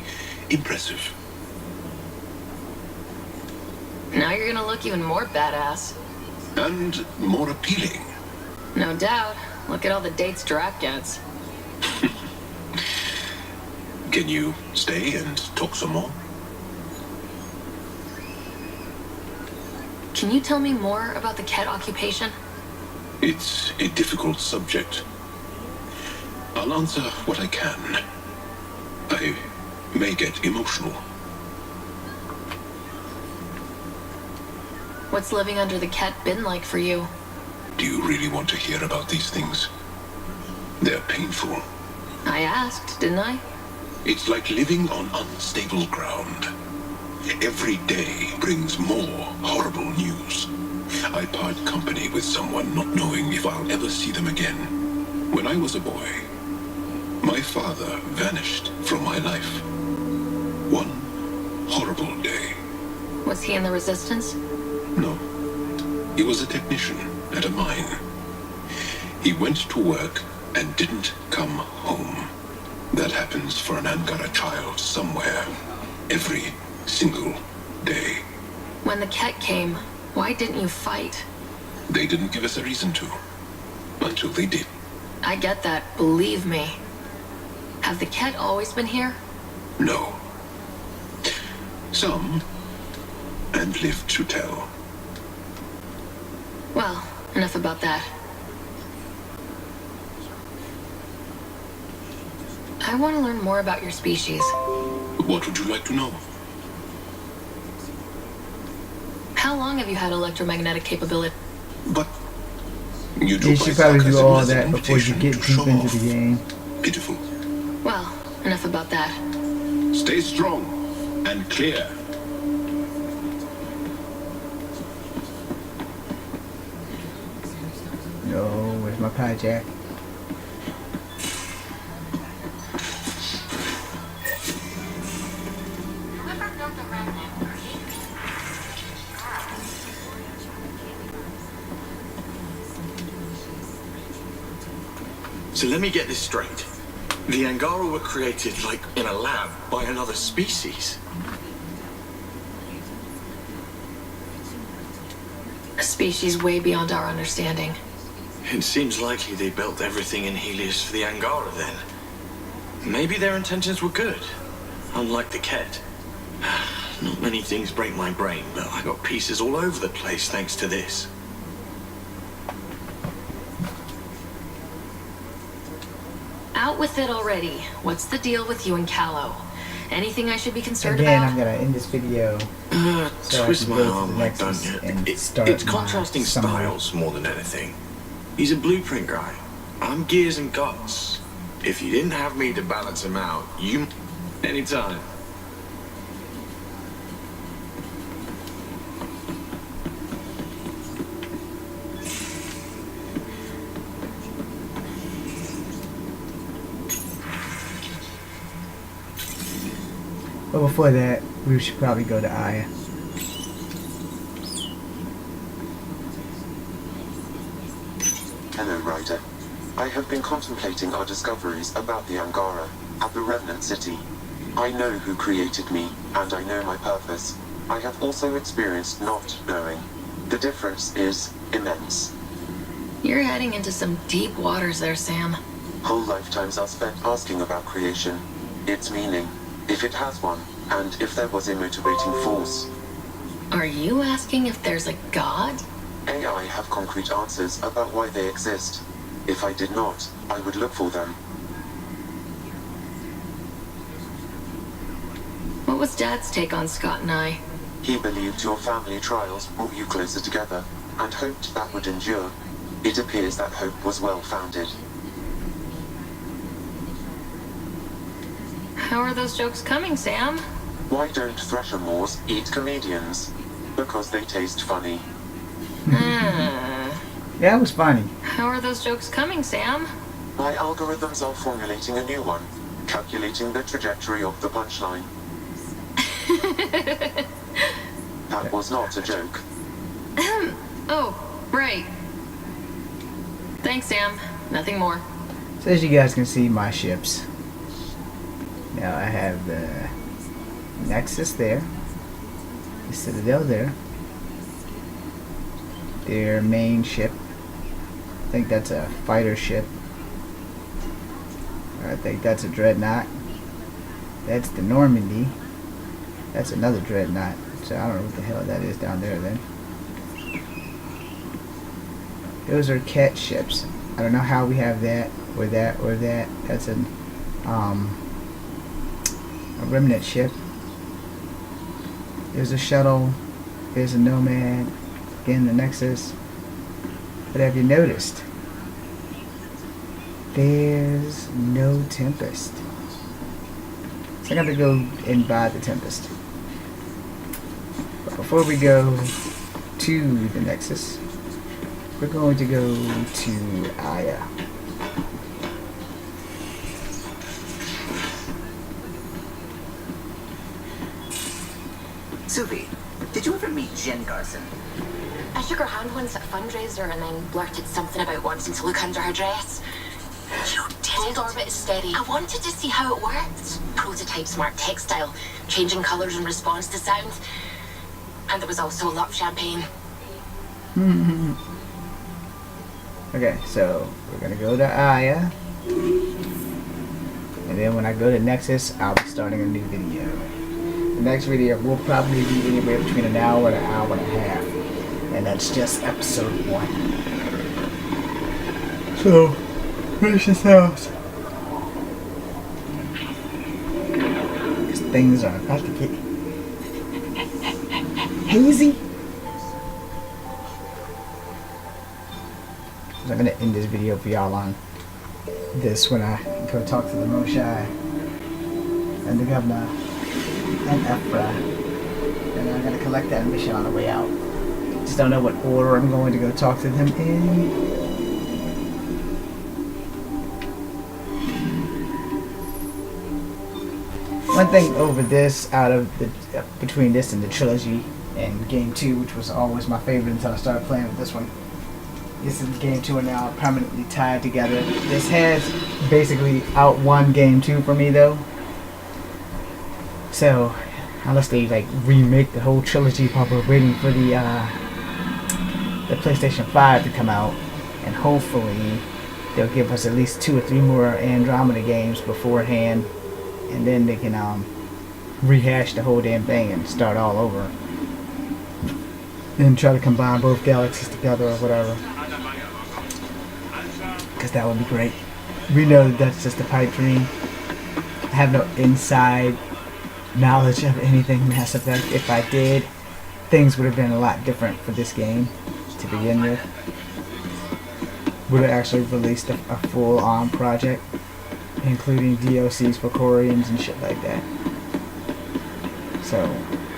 impressive. Now you're gonna look even more badass. And more appealing. No doubt. Look at all the dates Drac gets. Can you stay and talk some more? Can you tell me more about the Ket occupation? It's a difficult subject. I'll answer what I can. I may get emotional. What's living under the Ket been like for you? Do you really want to hear about these things? They're painful. I asked, didn't I? It's like living on unstable ground. Every day brings more horrible news. I part company with someone not knowing if I'll ever see them again. When I was a boy, my father vanished from my life. One horrible day. Was he in the Resistance? No. He was a technician at a mine. He went to work and didn't come home. That happens for an Angara child somewhere. Every single day. When the Ket came, why didn't you fight? They didn't give us a reason to. Until they did. I get that, believe me. Have the Ket always been here? No. Some. And lived to tell. Well, enough about that. I want to learn more about your species. What would you like to know? How long have you had electromagnetic capability? But you do You should probably do all that before you get deep into the game. Pitiful. Well, enough about that. Stay strong and clear. Yo, where's my pie jack? So let me get this straight. The Angara were created, like, in a lab by another species. A species way beyond our understanding. It seems likely they built everything in Helios for the Angara then. Maybe their intentions were good, unlike the Ket. Not many things break my brain, but I got pieces all over the place thanks to this. Out with it already. What's the deal with you and Callow? Anything I should be concerned Again, about? I'm gonna end this video. So Twist I my can go to arm the like Nexus don't you? and start It's my contrasting summary. styles more than anything. He's a blueprint guy. I'm gears and guts. If you didn't have me to balance him out, you... Anytime. But before that, we should probably go to Aya. Hello, Ryder. I have been contemplating our discoveries about the Angara at the Revenant City. I know who created me, and I know my purpose. I have also experienced not knowing. The difference is immense. You're heading into some deep waters there, Sam. Whole lifetimes are spent asking about creation, its meaning, if it has one, and if there was a motivating force. Are you asking if there's a god? AI have concrete answers about why they exist. If I did not, I would look for them. What was Dad's take on Scott and I? He believed your family trials brought you closer together, and hoped that would endure. It appears that hope was well-founded. How are those jokes coming, Sam? Why don't Thresher Moors eat comedians? Because they taste funny. Yeah, it was funny. How are those jokes coming, Sam? My algorithms are formulating a new one, calculating the trajectory of the punchline. That was not a joke. Oh, right. Thanks, Sam. Nothing more. So as you guys can see, my ships. Now I have the Nexus there, the Citadel there, their main ship. I think that's a fighter ship. I think that's a dreadnought. That's the Normandy. That's another dreadnought. So I don't know what the hell that is down there then. Those are cat ships. I don't know how we have that or that or that. That's a remnant ship. There's a shuttle. There's a Nomad. Again, the Nexus. But have you noticed? There's no Tempest. So I got to go and buy the Tempest. But before we go to the Nexus, we're going to go to Aya. Suvi, did you ever meet Jen Garson? I shook her hand once at a fundraiser and then blurted something about wanting to look under her dress. You did. Hold orbit is steady. I wanted to see how it worked. Prototype smart textile, changing colours in response to sound. And there was also a lot of champagne. Okay, so we're gonna go to Aya. And then when I go to Nexus, I'll be starting a new video. The next video will probably be anywhere between an hour and an hour and a half. And that's just episode 1. So, brace yourselves. Because things are about to get hazy. So I'm going to end this video for y'all on this when I go talk to the Moshai and the governor and Ephra. And I'm going to collect that mission on the way out. Just don't know what order I'm going to go talk to them in. One thing over this, out of the between this and the trilogy and game 2, which was always my favorite until I started playing with this one. This is game 2 are now permanently tied together. This has basically outwon game 2 for me though. So unless they like remake the whole trilogy while we're waiting for the PlayStation 5 to come out, and hopefully they'll give us at least 2 or 3 more Andromeda games beforehand, and then they can rehash the whole damn thing and start all over and try to combine both galaxies together or whatever, because that would be great. We know that that's just a pipe dream. I have no inside knowledge of anything Mass Effect. If I did, things would have been a lot different for this game to begin with. Would have actually released a full-on project, including DLCs for Koreans and shit like that. So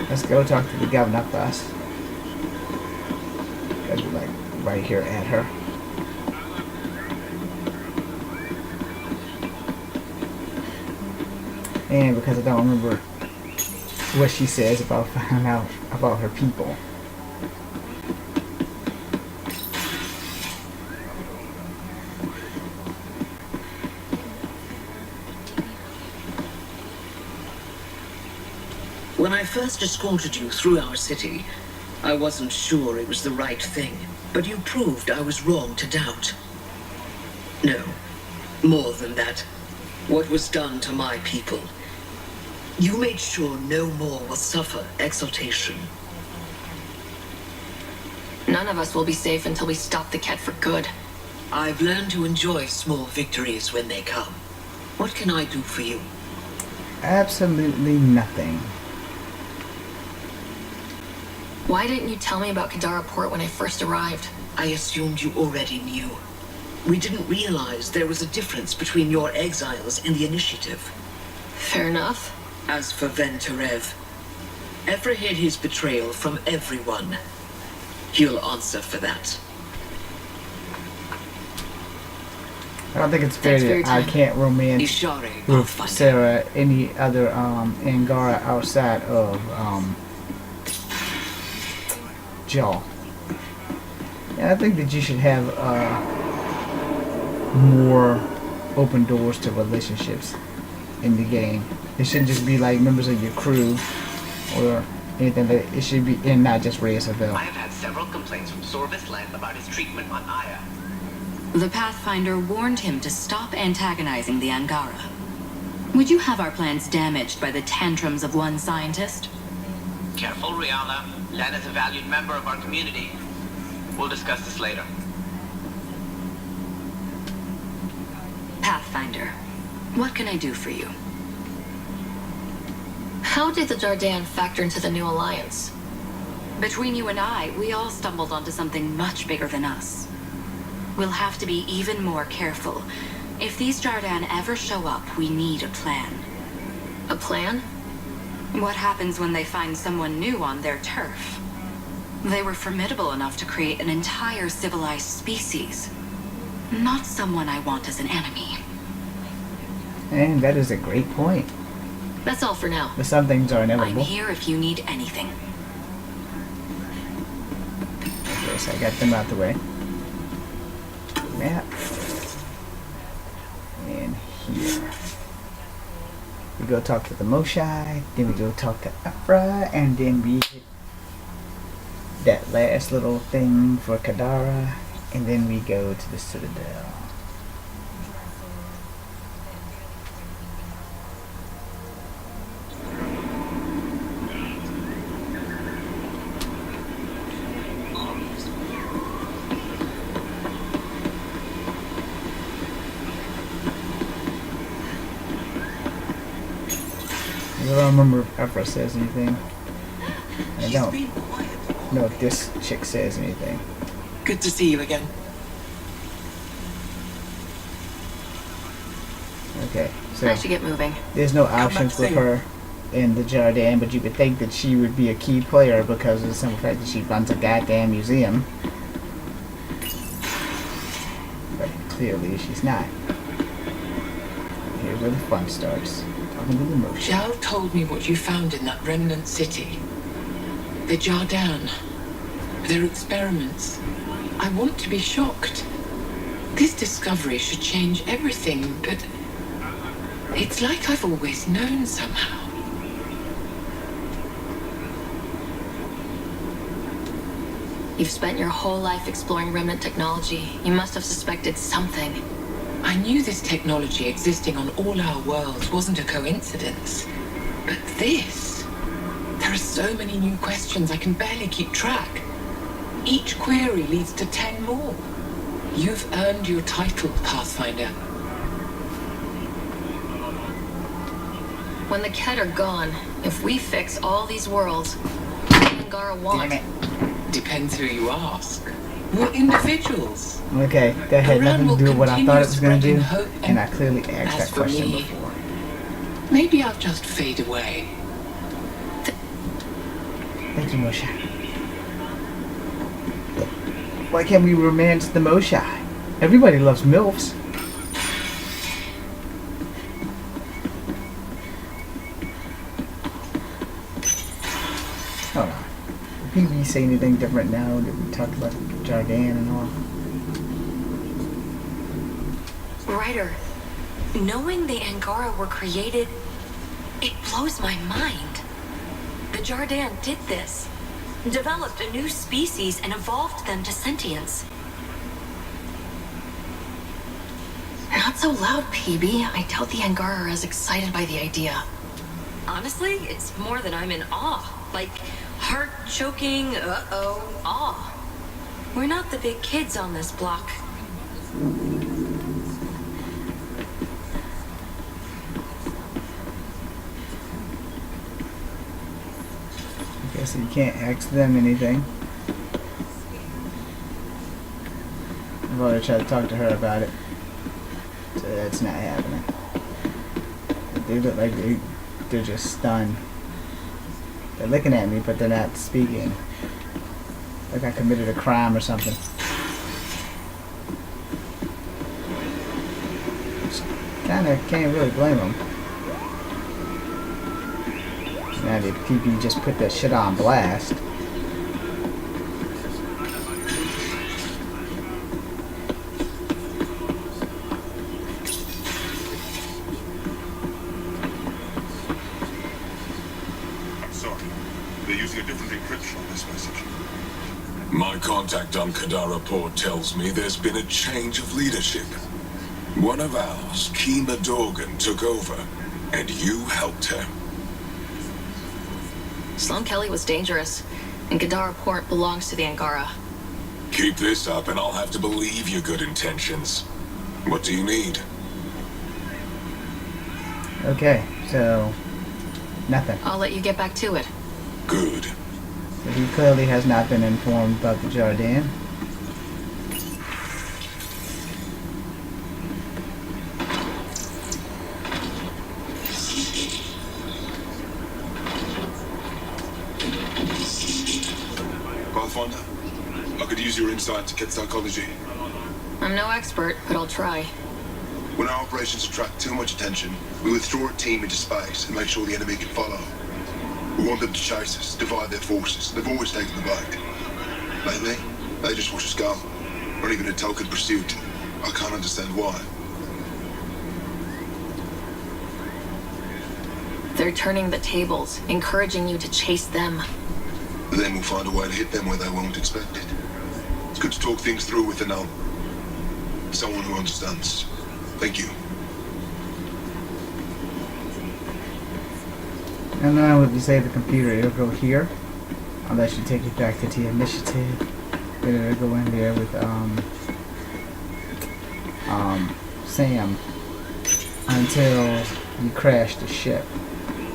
let's go talk to the governor first. Gotta be like right here at her. And because I don't remember what she says about finding out about her people. When I first escorted you through our city, I wasn't sure it was the right thing, but you proved I was wrong to doubt. No, more than that. What was done to my people. You made sure no more will suffer exaltation. None of us will be safe until we stop the Kett for good. I've learned to enjoy small victories when they come. What can I do for you? Absolutely nothing. Why didn't you tell me about Kadara Port when I first arrived? I assumed you already knew. We didn't realize there was a difference between your exiles and the Initiative. Fair enough. As for Venturev, Ephra hid his betrayal from everyone. He'll answer for that. I don't think it's fair that I can't romance with Sarah any other Angara outside of Jaw. And I think that you should have more open doors to relationships in the game. It shouldn't just be like members of your crew or anything. That it should be in not just Reyes Seville. I have had several complaints from Sorvis Land about his treatment on Aya. The Pathfinder warned him to stop antagonizing the Angara. Would you have our plans damaged by the tantrums of one scientist? Careful, Rihanna. Len is a valued member of our community. We'll discuss this later. Pathfinder, what can I do for you? How did the Jardin factor into the new alliance? Between you and I, we all stumbled onto something much bigger than us. We'll have to be even more careful. If these Jardin ever show up, we need a plan. A plan? What happens when they find someone new on their turf? They were formidable enough to create an entire civilized species. Not someone I want as an enemy. And that is a great point. That's all for now. But some things are I'm inevitable. here if you need anything. Okay, so I got them out the way. Map. And here. We go talk to the Moshai, then we go talk to Afra, and then we hit that last little thing for Kadara, and then we go to the Citadel. I don't remember if Afra says anything. I don't know if this chick says anything. Good to see you again. Okay, I so should get moving. there's no options with her in the Jardin, but you would think that she would be a key player because of the simple fact that she runs a goddamn museum. But clearly she's not. Here's where the fun starts. Talking to the motion. Zhao told me what you found in that remnant city. The Jardin. Their experiments. I want to be shocked. This discovery should change everything, but it's like I've always known somehow. You've spent your whole life exploring remnant technology. You must have suspected something. I knew this technology existing on all our worlds wasn't a coincidence. But this... There are so many new questions I can barely keep track. Each query leads to 10 more. You've earned your title, Pathfinder. When the Ket are gone, if we fix all these worlds, what do Angara want? Damn it. Depends who you ask. We're individuals. Okay, that had nothing to do with what I thought it was going to do, Hope and I clearly asked As that for question me, before. maybe I'll just fade away. Thank you, Moshai. Why can't we romance the Moshai? Everybody loves MILFs. Hold on. Did PB say anything different now that we talked about Jardin and all? Ryder, knowing the Angara were created, it blows my mind. The Jardin did this. Developed a new species and evolved them to sentience. Not so loud, PB. I doubt the Angara are as excited by the idea. Honestly, it's more than I'm in awe. Like, heart-choking, awe. We're not the big kids on this block. Guess you can't ask them anything. I've already tried to talk to her about it. So that's not happening. They look like they're just stunned. They're looking at me, but they're not speaking. Like I committed a crime or something. Kinda can't really blame them. Now the PP just put that shit on blast. I'm sorry. They're using a different encryption on this message. My contact on Kadara Port tells me there's been a change of leadership. One of ours, Kima Dorgan, took over, and you helped her. Sloan Kelly was dangerous, and Kadara Port belongs to the Angara. Keep this up and I'll have to believe your good intentions. What do you need? Okay, so nothing. I'll let you get back to it. Good. So he clearly has not been informed about the Jardin. I could use your insight to get psychology. I'm no expert, but I'll try. When our operations attract too much attention, we withdraw a team into space and make sure the enemy can follow. We want them to chase us, divide their forces. They've always taken the bait. Lately, they just watch us go. Not even a token pursuit. I can't understand why. They're turning the tables, encouraging you to chase them. Then we'll find a way to hit them where they won't expect it. It's good to talk things through with someone who understands. Thank you. And now if you save the computer, it'll go here. Unless you take it back to the initiative. Then it'll go in there with Sam until you crash the ship.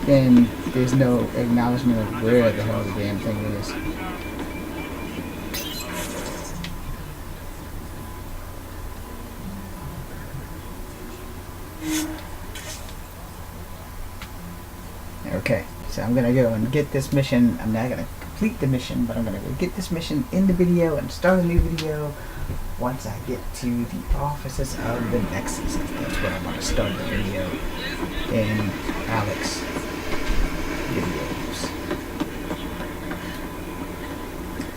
Then there's no acknowledgement of where the hell the damn thing is. Okay, so I'm gonna go and get this mission. I'm not gonna complete the mission, but I'm gonna go get this mission in the video and start a new video once I get to the offices of the Nexus. That's where I'm gonna start the video in Alex videos.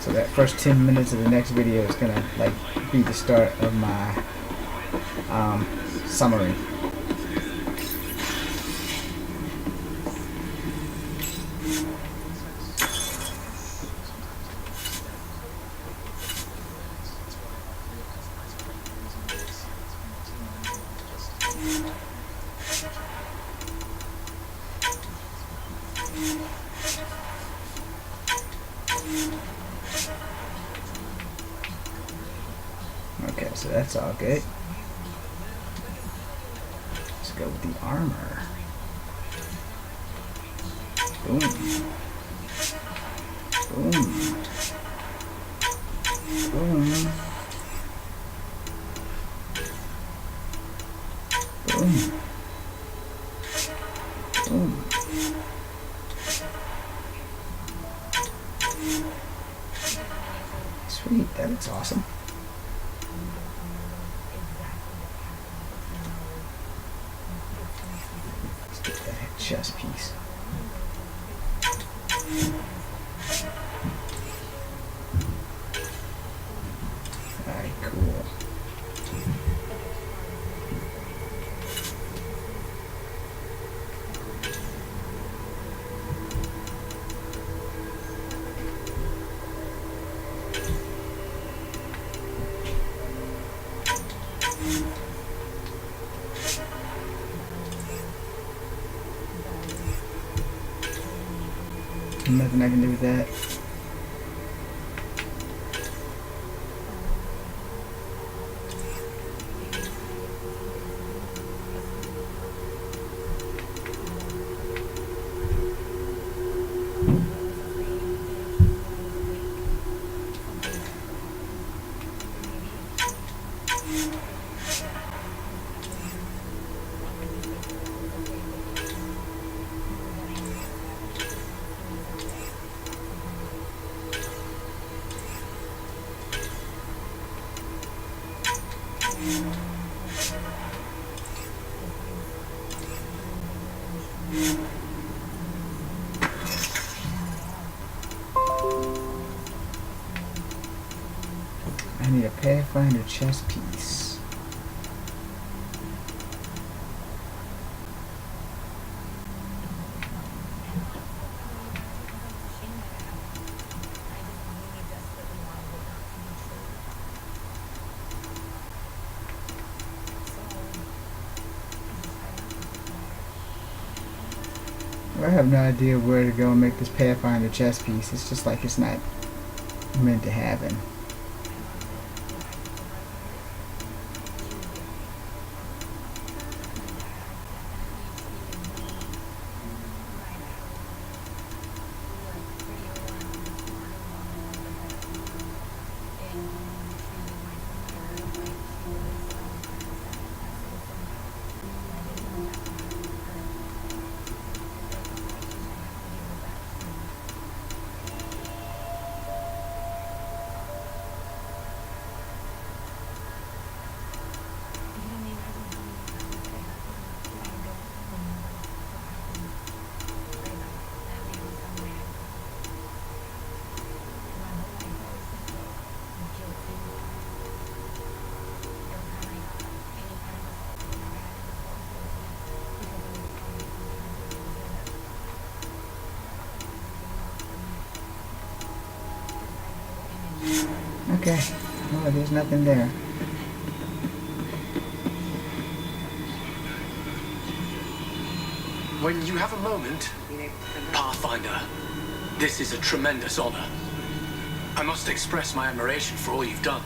So that first 10 minutes of the next video is gonna like be the start of my summary. Okay, so that's all good. Let's go with the armor. Boom. Boom. Boom. Boom. Boom. Sweet, that looks awesome. Let's get that chest piece. Alright, cool. Nothing I can do with that. I need a Pathfinder chess piece. I have no idea where to go and make this Pathfinder chess piece. It's just like it's not meant to happen. Okay. Oh, there's nothing there. When you have a moment, Pathfinder, this is a tremendous honor. I must express my admiration for all you've done.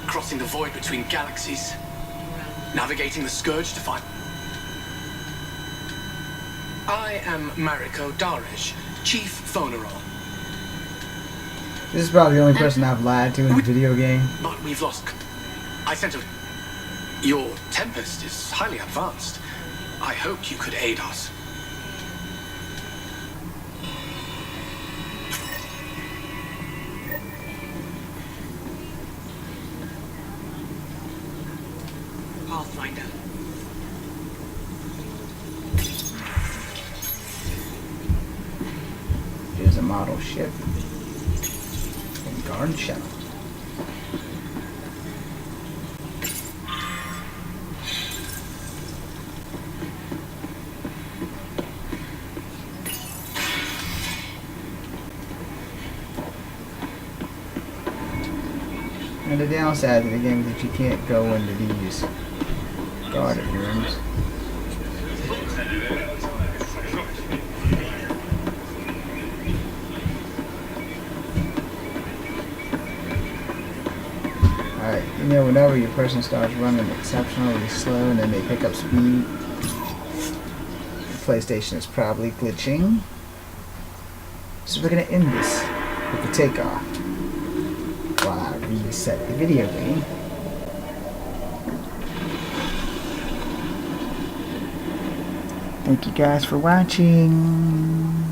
Crossing the void between galaxies, navigating the Scourge to find... I am Mariko Darej, Chief Phoneron. This is probably the only person I've lied to in the video game. But we've lost... I sent a... Your Tempest is highly advanced. I hoped you could aid us. Pathfinder. Here's a model ship. And guard shuttle. And the downside of the game is that you can't go into these guarded rooms. Alright, you know, whenever your person starts running exceptionally slow and then they pick up speed, the PlayStation is probably glitching. So we're gonna end this with the takeoff while I reset the video game. Thank you guys for watching.